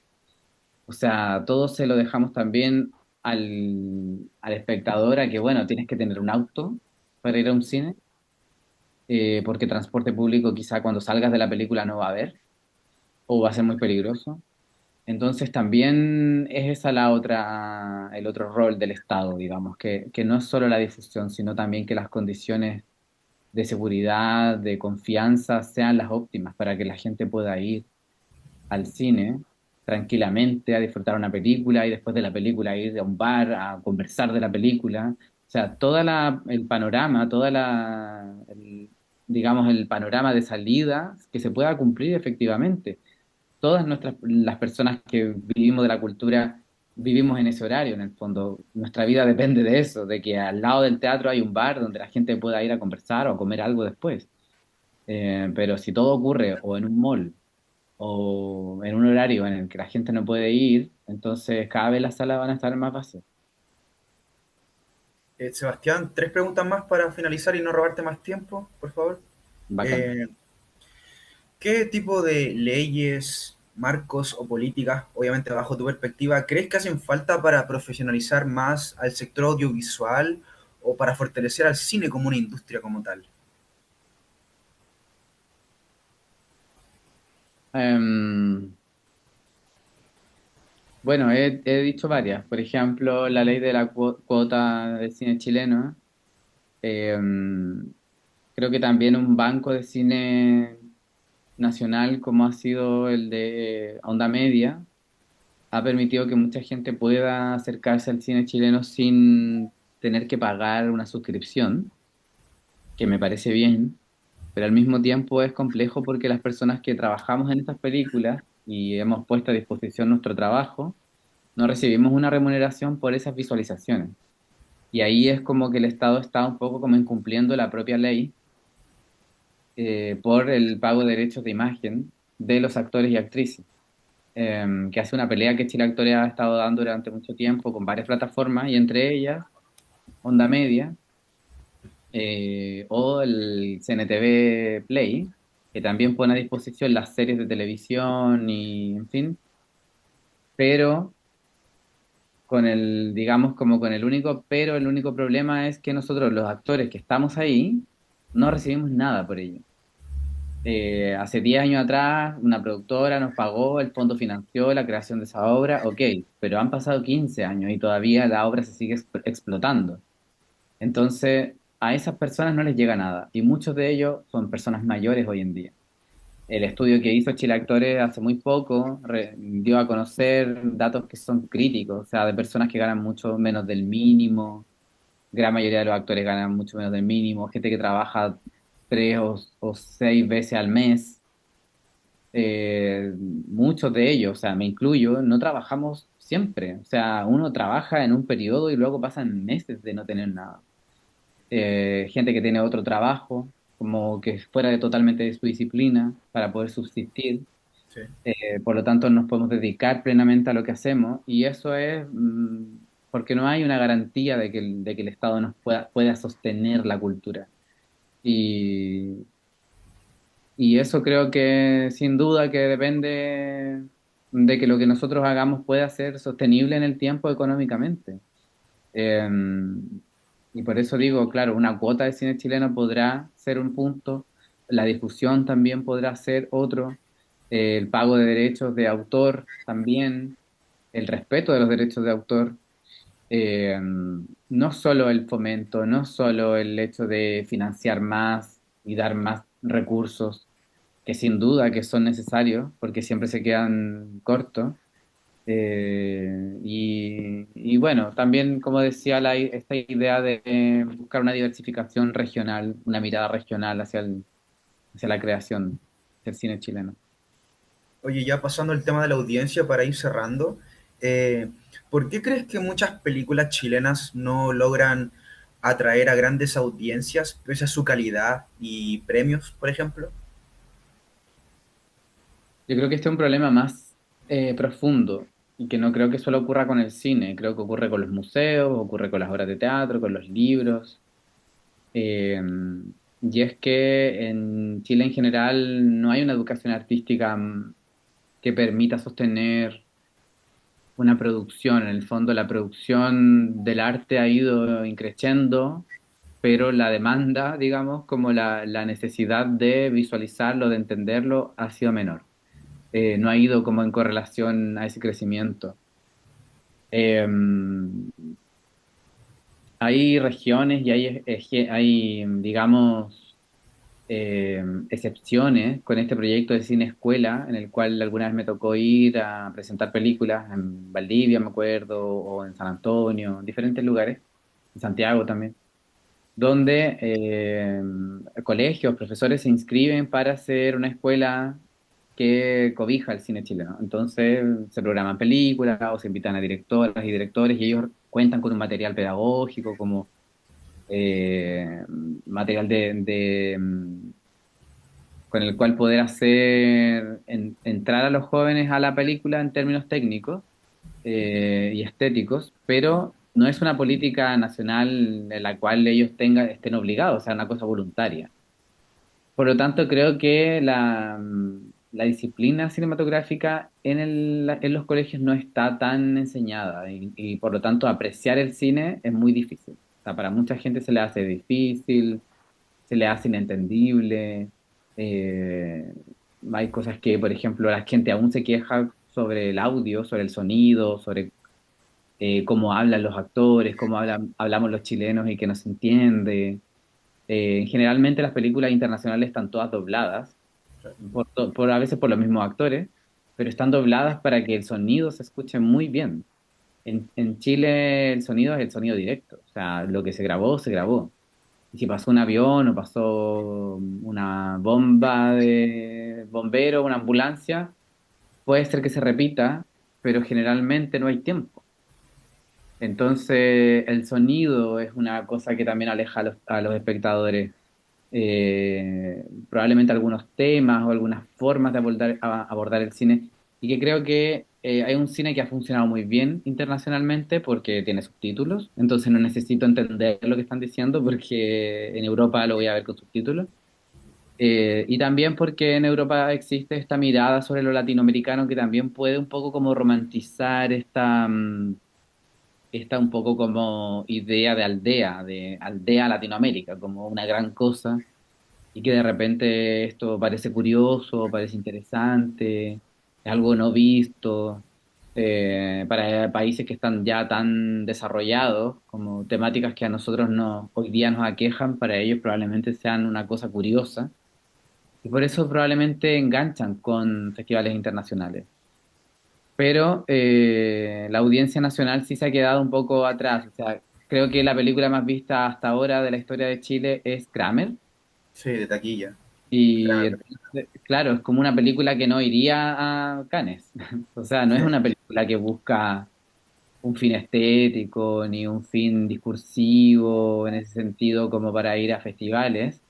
O sea, todo se lo dejamos también al espectador a que, bueno, tienes que tener un auto para ir a un cine, porque transporte público quizá cuando salgas de la película no va a haber, o va a ser muy peligroso. Entonces también es esa el otro rol del Estado, digamos, que no es solo la difusión, sino también que las condiciones de seguridad, de confianza sean las óptimas para que la gente pueda ir al cine tranquilamente a disfrutar una película y después de la película ir a un bar a conversar de la película. O sea, el panorama, digamos, el panorama de salida que se pueda cumplir efectivamente. Todas las personas que vivimos de la cultura vivimos en ese horario, en el fondo. Nuestra vida depende de eso, de que al lado del teatro hay un bar donde la gente pueda ir a conversar o a comer algo después. Pero si todo ocurre o en un mall o en un horario en el que la gente no puede ir, entonces cada vez las salas van a estar más vacías. Sebastián, tres preguntas más para finalizar y no robarte más tiempo, por favor. Bacán. Eh, ¿Qué tipo de leyes, marcos o políticas, obviamente bajo tu perspectiva, crees que hacen falta para profesionalizar más al sector audiovisual o para fortalecer al cine como una industria como tal? Em, bueno, he dicho varias. Por ejemplo, la ley de la cuota de cine chileno. Em, Creo que también un banco de cine nacional como ha sido el de Onda Media ha permitido que mucha gente pueda acercarse al cine chileno sin tener que pagar una suscripción, que me parece bien, pero al mismo tiempo es complejo porque las personas que trabajamos en estas películas y hemos puesto a disposición nuestro trabajo, no recibimos una remuneración por esas visualizaciones. Y ahí es como que el Estado está un poco como incumpliendo la propia ley por el pago de derechos de imagen de los actores y actrices, que hace una pelea que Chile Actores ha estado dando durante mucho tiempo con varias plataformas y entre ellas Onda Media o el CNTV Play, que también pone a disposición las series de televisión y en fin, pero con el, digamos, como con el único, pero el único problema es que nosotros los actores que estamos ahí no recibimos nada por ello. Hace 10 años atrás, una productora nos pagó, el fondo financió la creación de esa obra, ok, pero han pasado 15 años y todavía la obra se sigue explotando. Entonces, a esas personas no les llega nada y muchos de ellos son personas mayores hoy en día. El estudio que hizo Chile Actores hace muy poco dio a conocer datos que son críticos, o sea, de personas que ganan mucho menos del mínimo, gran mayoría de los actores ganan mucho menos del mínimo, gente que trabaja 3 o 6 veces al mes. Muchos de ellos, o sea, me incluyo, no trabajamos siempre. O sea, uno trabaja en un periodo y luego pasan meses de no tener nada. Gente que tiene otro trabajo, como que fuera de totalmente de su disciplina para poder subsistir. Sí. Por lo tanto, nos podemos dedicar plenamente a lo que hacemos y eso es porque no hay una garantía de que el Estado nos pueda sostener la cultura. Y, y eso creo que sin duda que depende de que lo que nosotros hagamos pueda ser sostenible en el tiempo económicamente. Eh, y por eso digo, claro, una cuota de cine chileno podrá ser un punto, la difusión también podrá ser otro, el pago de derechos de autor también, el respeto de los derechos de autor, no solo el fomento, no solo el hecho de financiar más y dar más recursos, que sin duda que son necesarios, porque siempre se quedan cortos. Y bueno, también, como decía, esta idea de buscar una diversificación regional, una mirada regional hacia la creación del cine chileno. Oye, ya pasando el tema de la audiencia para ir cerrando, eh, ¿por qué crees que muchas películas chilenas no logran atraer a grandes audiencias pese a su calidad y premios, por ejemplo? Yo creo que este es un problema más profundo y que no creo que solo ocurra con el cine, creo que ocurre con los museos, ocurre con las obras de teatro, con los libros. Eh, y es que en Chile en general no hay una educación artística que permita sostener una producción. En el fondo, la producción del arte ha ido increciendo, pero la demanda, digamos, como la necesidad de visualizarlo, de entenderlo, ha sido menor. No ha ido como en correlación a ese crecimiento. Eh, Hay regiones y hay, digamos, excepciones con este proyecto de cine escuela, en el cual alguna vez me tocó ir a presentar películas en Valdivia, me acuerdo, o en San Antonio, en diferentes lugares, en Santiago también. donde colegios, profesores se inscriben para hacer una escuela que cobija el cine chileno. Entonces se programan películas o se invitan a directoras y directores y ellos cuentan con un material pedagógico como eh, material con el cual poder hacer entrar a los jóvenes a la película en términos técnicos y estéticos, pero no es una política nacional en la cual ellos estén obligados, o sea, una cosa voluntaria. Por lo tanto, creo que la disciplina cinematográfica en los colegios no está tan enseñada y por lo tanto apreciar el cine es muy difícil. O sea, para mucha gente se le hace difícil, se le hace inentendible. eh, Hay cosas que, por ejemplo, la gente aún se queja sobre el audio, sobre el sonido, sobre cómo hablan los actores, hablamos los chilenos y que no se entiende. Generalmente las películas internacionales están todas dobladas, a veces por los mismos actores, pero están dobladas para que el sonido se escuche muy bien. En Chile el sonido es el sonido directo, o sea, lo que se grabó, se grabó. Y si pasó un avión o pasó una bomba de bombero, una ambulancia, puede ser que se repita, pero generalmente no hay tiempo. Entonces, el sonido es una cosa que también aleja a los espectadores. Probablemente algunos temas o algunas formas de abordar el cine. Y que creo que hay un cine que ha funcionado muy bien internacionalmente porque tiene subtítulos. Entonces, no necesito entender lo que están diciendo porque en Europa lo voy a ver con subtítulos. Y también porque en Europa existe esta mirada sobre lo latinoamericano que también puede un poco como romantizar esta un poco como idea de aldea Latinoamérica, como una gran cosa, y que de repente esto parece curioso, parece interesante, es algo no visto, para países que están ya tan desarrollados, como temáticas que a nosotros hoy día nos aquejan, para ellos probablemente sean una cosa curiosa, y por eso probablemente enganchan con festivales internacionales. Pero la audiencia nacional sí se ha quedado un poco atrás. O sea, creo que la película más vista hasta ahora de la historia de Chile es Kramer. Sí, de taquilla. Y Gran- entonces, claro, es como una película que no iría a Cannes. O sea, no es Sí. una película que busca un fin estético ni un fin discursivo en ese sentido como para ir a festivales,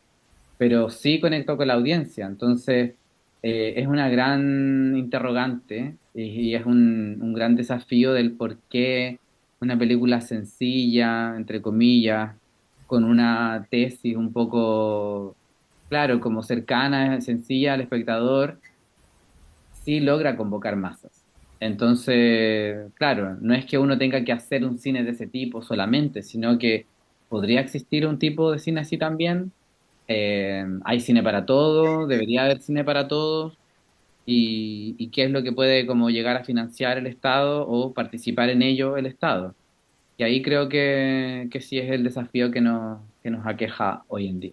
pero sí conectó con la audiencia. Entonces, es una gran interrogante y es un gran desafío del por qué una película sencilla, entre comillas, con una tesis un poco, claro, como cercana, sencilla al espectador, sí logra convocar masas. Entonces, claro, no es que uno tenga que hacer un cine de ese tipo solamente, sino que podría existir un tipo de cine así también. Hay cine para todo, debería haber cine para todos, y qué es lo que puede como llegar a financiar el Estado o participar en ello el Estado. Y ahí creo que sí es el desafío que nos aqueja hoy en día.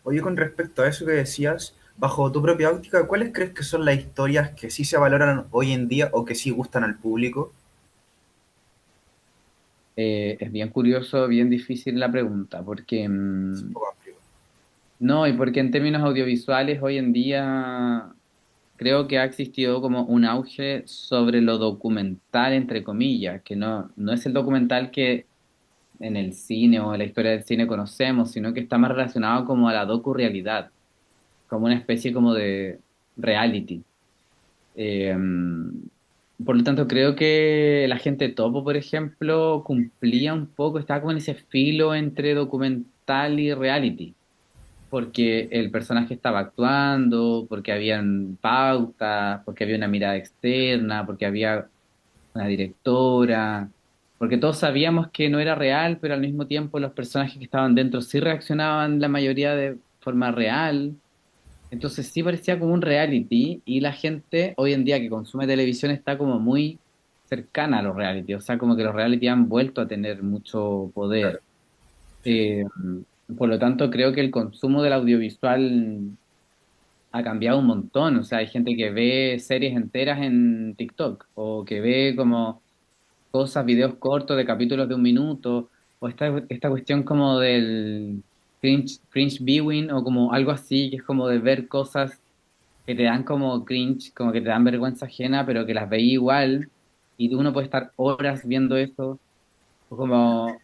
Oye, con respecto a eso que decías, bajo tu propia óptica, ¿cuáles crees que son las historias que sí se valoran hoy en día o que sí gustan al público? Es bien curioso, bien difícil la pregunta, porque Es un poco amplio. no, y porque en términos audiovisuales hoy en día creo que ha existido como un auge sobre lo documental, entre comillas, que no es el documental que en el cine o en la historia del cine conocemos, sino que está más relacionado como a la docu-realidad, como una especie como de reality. Eh, por lo tanto, creo que la gente Topo, por ejemplo, cumplía un poco, estaba como en ese filo entre documental y reality, porque el personaje estaba actuando, porque habían pautas, porque había una mirada externa, porque había una directora, porque todos sabíamos que no era real, pero al mismo tiempo los personajes que estaban dentro sí reaccionaban la mayoría de forma real. Entonces sí parecía como un reality y la gente hoy en día que consume televisión está como muy cercana a los reality, o sea, como que los reality han vuelto a tener mucho Claro, poder. sí. Eh, por lo tanto, creo que el consumo del audiovisual ha cambiado un montón. O sea, hay gente que ve series enteras en TikTok o que ve como cosas, videos cortos de capítulos de un minuto o esta cuestión como del cringe viewing o como algo así, que es como de ver cosas que te dan como cringe, como que te dan vergüenza ajena, pero que las veí igual y uno puede estar horas viendo eso, o como,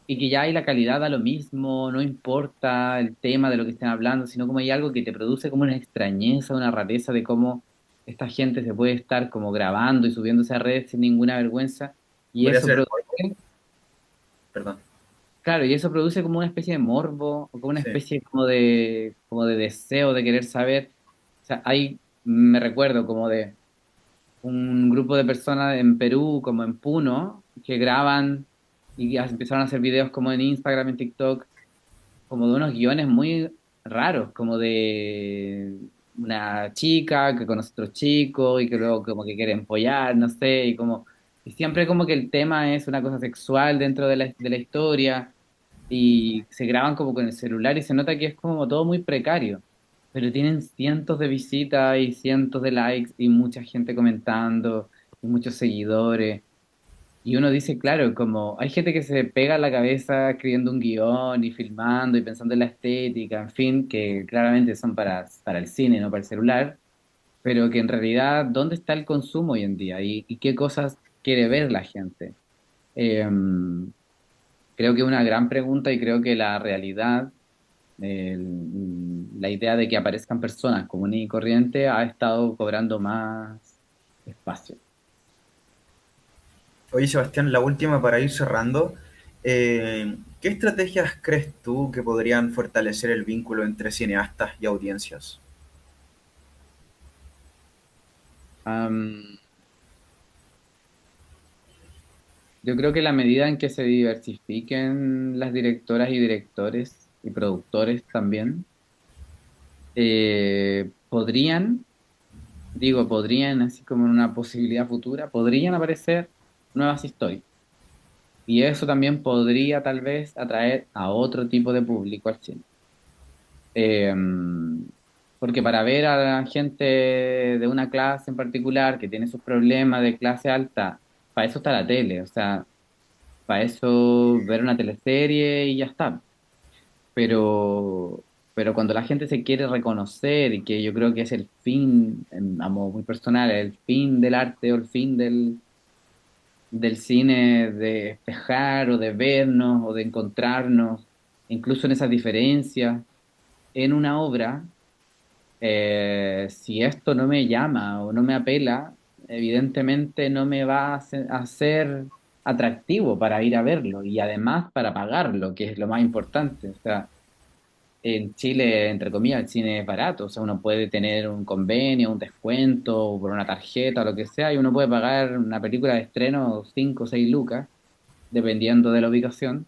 y que ya hay la calidad da lo mismo, no importa el tema de lo que estén hablando, sino como hay algo que te produce como una extrañeza, una rareza de cómo esta gente se puede estar como grabando y subiéndose a redes sin ninguna vergüenza, y Podría eso ser el produce, morbo, perdón. claro, y eso produce como una especie de morbo, o como una Sí, especie como de deseo de querer saber. O sea, hay, me recuerdo como de un grupo de personas en Perú, como en Puno, que graban y ya empezaron a hacer videos como en Instagram, en TikTok, como de unos guiones muy raros, como de una chica que conoce a otro chico y que luego como que quiere empollar, no sé, y siempre como que el tema es una cosa sexual dentro de la historia y se graban como con el celular y se nota que es como todo muy precario, pero tienen cientos de visitas y cientos de likes y mucha gente comentando y muchos seguidores. Y uno dice, claro, como hay gente que se pega a la cabeza escribiendo un guión y filmando y pensando en la estética, en fin, que claramente son para el cine, no para el celular, pero que en realidad, ¿dónde está el consumo hoy en día? Y qué cosas quiere ver la gente? Eh, Creo que es una gran pregunta y creo que la realidad, la idea de que aparezcan personas comunes y corrientes ha estado cobrando más espacio. Oye, Sebastián, la última para ir cerrando. ¿Qué estrategias crees tú que podrían fortalecer el vínculo entre cineastas y audiencias? Am, yo creo que la medida en que se diversifiquen las directoras y directores y productores también, podrían, digo, podrían, así como en una posibilidad futura, podrían aparecer nuevas historias. Y eso también podría tal vez atraer a otro tipo de público al cine. Eh, Porque para ver a la gente de una clase en particular que tiene sus problemas de clase alta, para eso está la tele, o sea, para eso ver una teleserie y ya está. Pero, pero cuando la gente se quiere reconocer y que yo creo que es el fin, a modo muy personal, el fin del arte o el fin del cine, de espejar o de vernos o de encontrarnos, incluso en esas diferencias en una obra, si esto no me llama o no me apela, evidentemente no me va a ser atractivo para ir a verlo y además para pagarlo, que es lo más importante. O sea, en Chile, entre comillas, el cine es barato, o sea, uno puede tener un convenio, un descuento por una tarjeta o lo que sea, y uno puede pagar una película de estreno 5 o 6 lucas, dependiendo de la ubicación.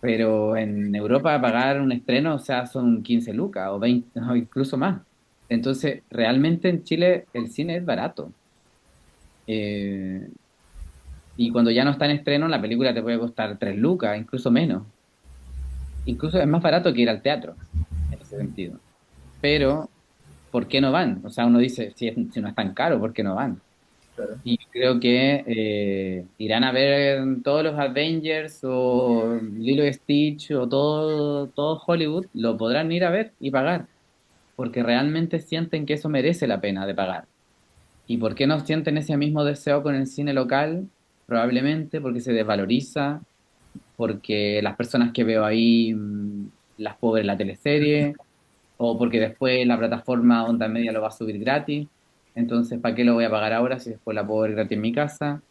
Pero en Europa pagar un estreno, o sea, son 15 lucas o 20 o incluso más. Entonces, realmente en Chile el cine es barato. Eh, y cuando ya no está en estreno, la película te puede costar 3 lucas, incluso menos. Incluso es más barato que ir al teatro, en ese sentido. Pero, ¿por qué no van? O sea, uno dice, si no es tan caro, ¿por qué no van? Claro. Y creo que irán a ver todos los Avengers o Lilo y Stitch o todo Hollywood, lo podrán ir a ver y pagar, porque realmente sienten que eso merece la pena de pagar. ¿Y por qué no sienten ese mismo deseo con el cine local? Probablemente porque se desvaloriza, porque las personas que veo ahí las puedo ver en la teleserie, o porque después la plataforma Onda Media lo va a subir gratis. Entonces, ¿para qué lo voy a pagar ahora si después la puedo ver gratis en mi casa?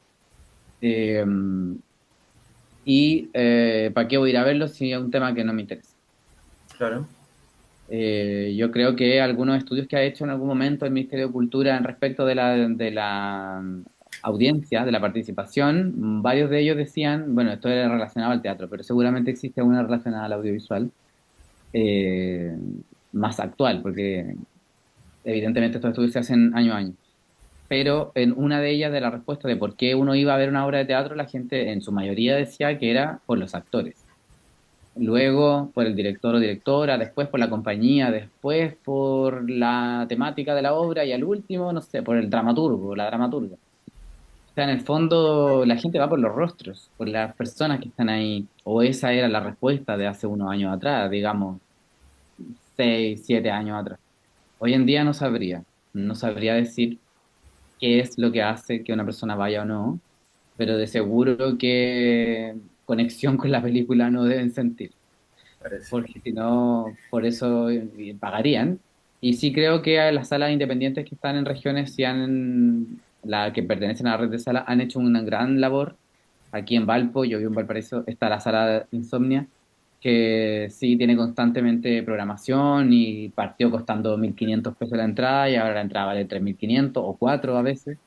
Eh, ¿Para qué voy a ir a verlo si es un tema que no me interesa? Claro. Yo creo que algunos estudios que ha hecho en algún momento el Ministerio de Cultura en respecto de la audiencia, de la participación, varios de ellos decían, bueno, esto era relacionado al teatro, pero seguramente existe una relacionada al audiovisual eh, más actual, porque evidentemente estos estudios se hacen año a año. Pero en una de ellas, de la respuesta de por qué uno iba a ver una obra de teatro, la gente en su mayoría decía que era por los actores. Luego por el director o directora, después por la compañía, después por la temática de la obra y al último, no sé, por el dramaturgo o la dramaturga. sea, en el fondo la gente va por los rostros, por las personas que están ahí, o esa era la respuesta de hace unos años atrás, digamos, 6, 7 años atrás. Hoy en día no sabría decir qué es lo que hace que una persona vaya o no, pero de seguro que conexión con la película no deben sentir, Parece. porque si no, por eso pagarían. Y sí creo que a las salas independientes que están en regiones, la que pertenecen a la red de salas, han hecho una gran labor. Aquí en Valpo, yo vivo en Valparaíso, está la sala Insomnia, que sí tiene constantemente programación y partió costando 1.500 pesos la entrada y ahora la entrada vale 3.500 o 4 a veces.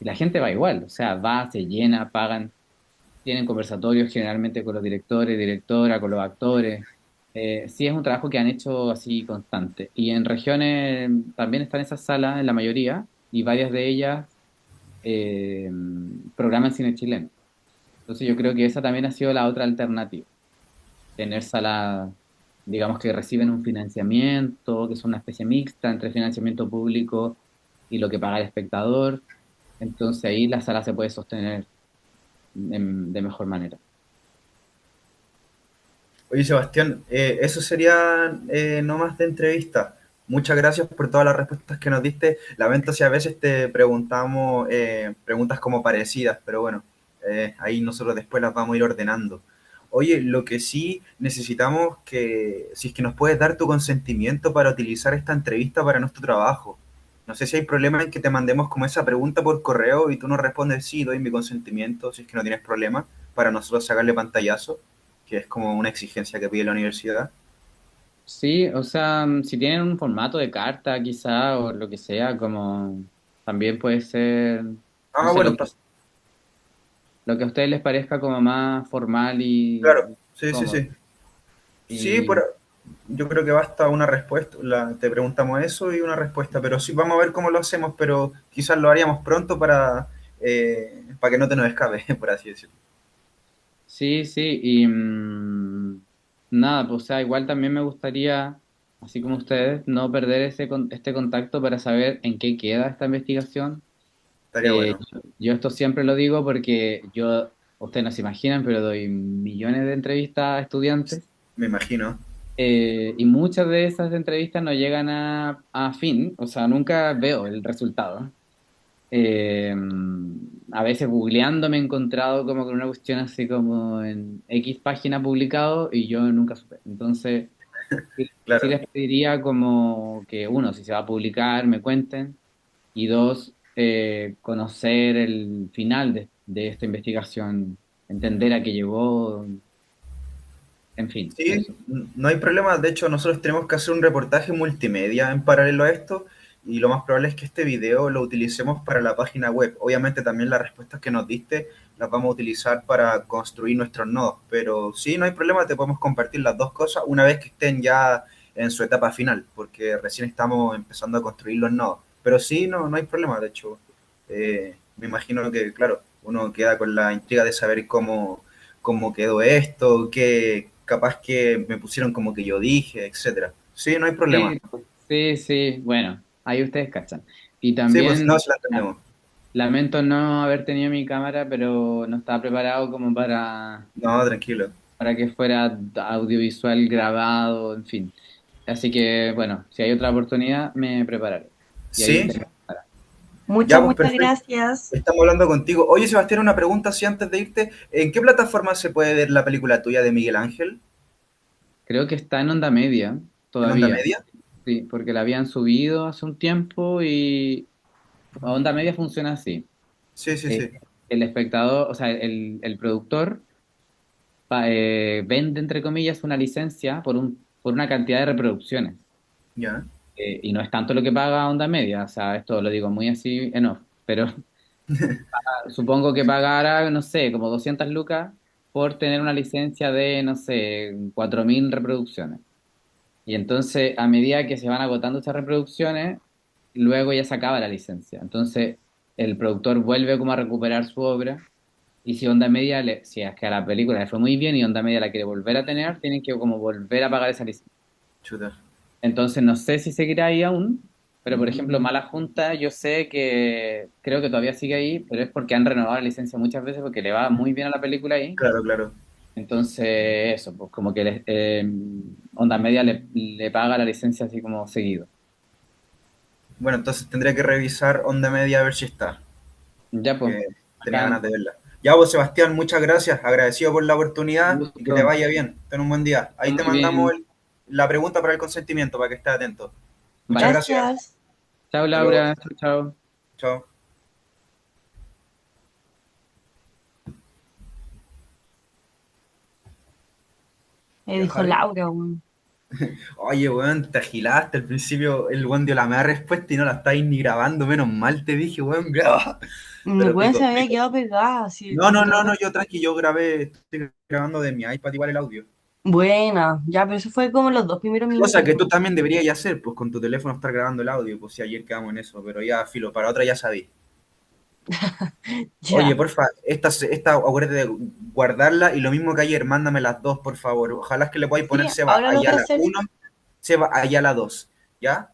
Y la gente va igual, o sea, va, se llena, pagan, tienen conversatorios generalmente con los directores, directora, con los actores. Sí, es un trabajo que han hecho así constante. Y en regiones también están esas salas, en la mayoría, y varias de ellas eh, programan cine chileno. Entonces yo creo que esa también ha sido la otra alternativa. Tener salas, digamos, que reciben un financiamiento, que son una especie mixta entre financiamiento público y lo que paga el espectador. Entonces ahí la sala se puede sostener de mejor manera. Oye, Sebastián, eso sería no más de entrevista. Muchas gracias por todas las respuestas que nos diste. Lamento si a veces te preguntamos preguntas como parecidas, pero bueno, ahí nosotros después las vamos a ir ordenando. Oye, lo que sí necesitamos que, si es que nos puedes dar tu consentimiento para utilizar esta entrevista para nuestro trabajo. No sé si hay problema en que te mandemos como esa pregunta por correo y tú nos respondes sí, doy mi consentimiento, si es que no tienes problema, para nosotros sacarle pantallazo, que es como una exigencia que pide la universidad. Sí, o sea, si tienen un formato de carta quizá o lo que sea, como también puede ser, no Ah, sé, bueno, lo que a ustedes les parezca como más formal claro, y sí, sí, cómodo. sí. Sí, Y yo creo que basta una respuesta, te preguntamos eso y una respuesta, pero sí, vamos a ver cómo lo hacemos, pero quizás lo haríamos pronto para que no te nos escape, por así decirlo. sí, sí, y nada, pues o sea, igual también me gustaría, así como ustedes, no perder este contacto para saber en qué queda esta investigación. Estaría bueno, Yo esto siempre lo digo porque ustedes no se imaginan, pero doy millones de entrevistas a estudiantes. me imagino. Y muchas de esas entrevistas no llegan a fin, o sea, nunca veo el resultado. Eh, a veces googleando me he encontrado como con una cuestión así como en X página publicado y yo nunca supe. Entonces, sí Claro. les pediría como que uno, si se va a publicar, me cuenten y dos, conocer el final de esta investigación, entender a qué llegó, en fin, Sí, eso. no hay problema. De hecho, nosotros tenemos que hacer un reportaje multimedia en paralelo a esto y lo más probable es que este video lo utilicemos para la página web. Obviamente también las respuestas que nos diste las vamos a utilizar para construir nuestros nodos, pero sí, no hay problema, te podemos compartir las dos cosas una vez que estén ya en su etapa final, porque recién estamos empezando a construir los nodos. Pero sí, no hay problema, de hecho. Me imagino que, claro, uno queda con la intriga de saber cómo quedó esto, qué capaz que me pusieron como que yo dije, etcétera. Sí, no hay problema. Sí, sí, sí, bueno, ahí ustedes cachan. Y Sí, pues también no, se la entendemos. lamento no haber tenido mi cámara, pero no estaba preparado como No, tranquilo. para que fuera audiovisual grabado, en fin. Así que, bueno, si hay otra oportunidad, me prepararé. Y ahí Sí, ustedes. ya, pues Muchas perfecto. gracias. Estamos hablando contigo. Oye, Sebastián, una pregunta así antes de irte. ¿En qué plataforma se puede ver la película tuya de Miguel Ángel? Creo que está en onda media ¿En onda todavía. media? Sí, porque la habían subido hace un tiempo y onda media funciona así. Sí, sí, Eh, sí. el espectador, o sea, el productor vende, entre comillas, una licencia por una cantidad de reproducciones. Ya. Y no es tanto lo que paga onda media, o sea, esto lo digo muy así en off, pero supongo que pagara, no sé, como 200 lucas por tener una licencia de, no sé, 4.000 reproducciones. Y entonces, a medida que se van agotando esas reproducciones, luego ya se acaba la licencia. Entonces, el productor vuelve como a recuperar su obra. Y si Onda Media, si es que a la película le fue muy bien y Onda Media la quiere volver a tener, tienen que como volver a pagar esa licencia. Chuta. Entonces, no sé si seguirá ahí aún, Pero, por ejemplo, Mala Junta, yo sé que creo que todavía sigue ahí, pero es porque han renovado la licencia muchas veces porque le va muy bien a la película ahí. Claro, claro. Entonces, eso, pues como que Onda Media le paga la licencia así como seguido. Bueno, entonces tendré que revisar Onda Media a ver si está, Ya, pues, que tenía acá, ganas de verla. Ya vos, Sebastián, muchas gracias. Agradecido por la oportunidad y que te gusto, vaya bien. Ten un buen día. está Ahí te muy mandamos bien. la pregunta para el consentimiento para que estés atento. Muchas Vale. gracias. Gracias. Chao, Hasta luego. Laura. Chao, chao. Chao. Me Ya, dijo Javi. Laura, weón. Oye, weón, te agilaste. Al principio el weón dio la mera respuesta y no la estáis ni grabando. Menos mal te dije, weón, graba. Mi Pero weón se pico, me había pico. quedado pegada, así el No, no, no, computador. no, yo tranqui, yo grabé, estoy grabando de mi iPad igual el audio. Buena, ya, pero eso fue como los dos primeros Cosa minutos, que tú po. también deberías ya hacer, pues con tu teléfono estar grabando el audio, pues si ayer quedamos en eso, pero ya, filo, para otra ya sabí. Oye, Ya. porfa, esta acuérdate de guardarla y lo mismo que ayer, mándame las dos, por favor. Ojalá es que le podáis Sí, poner Seba ahora lo voy a Ayala hacer. 1, Seba Ayala 2, ¿ya?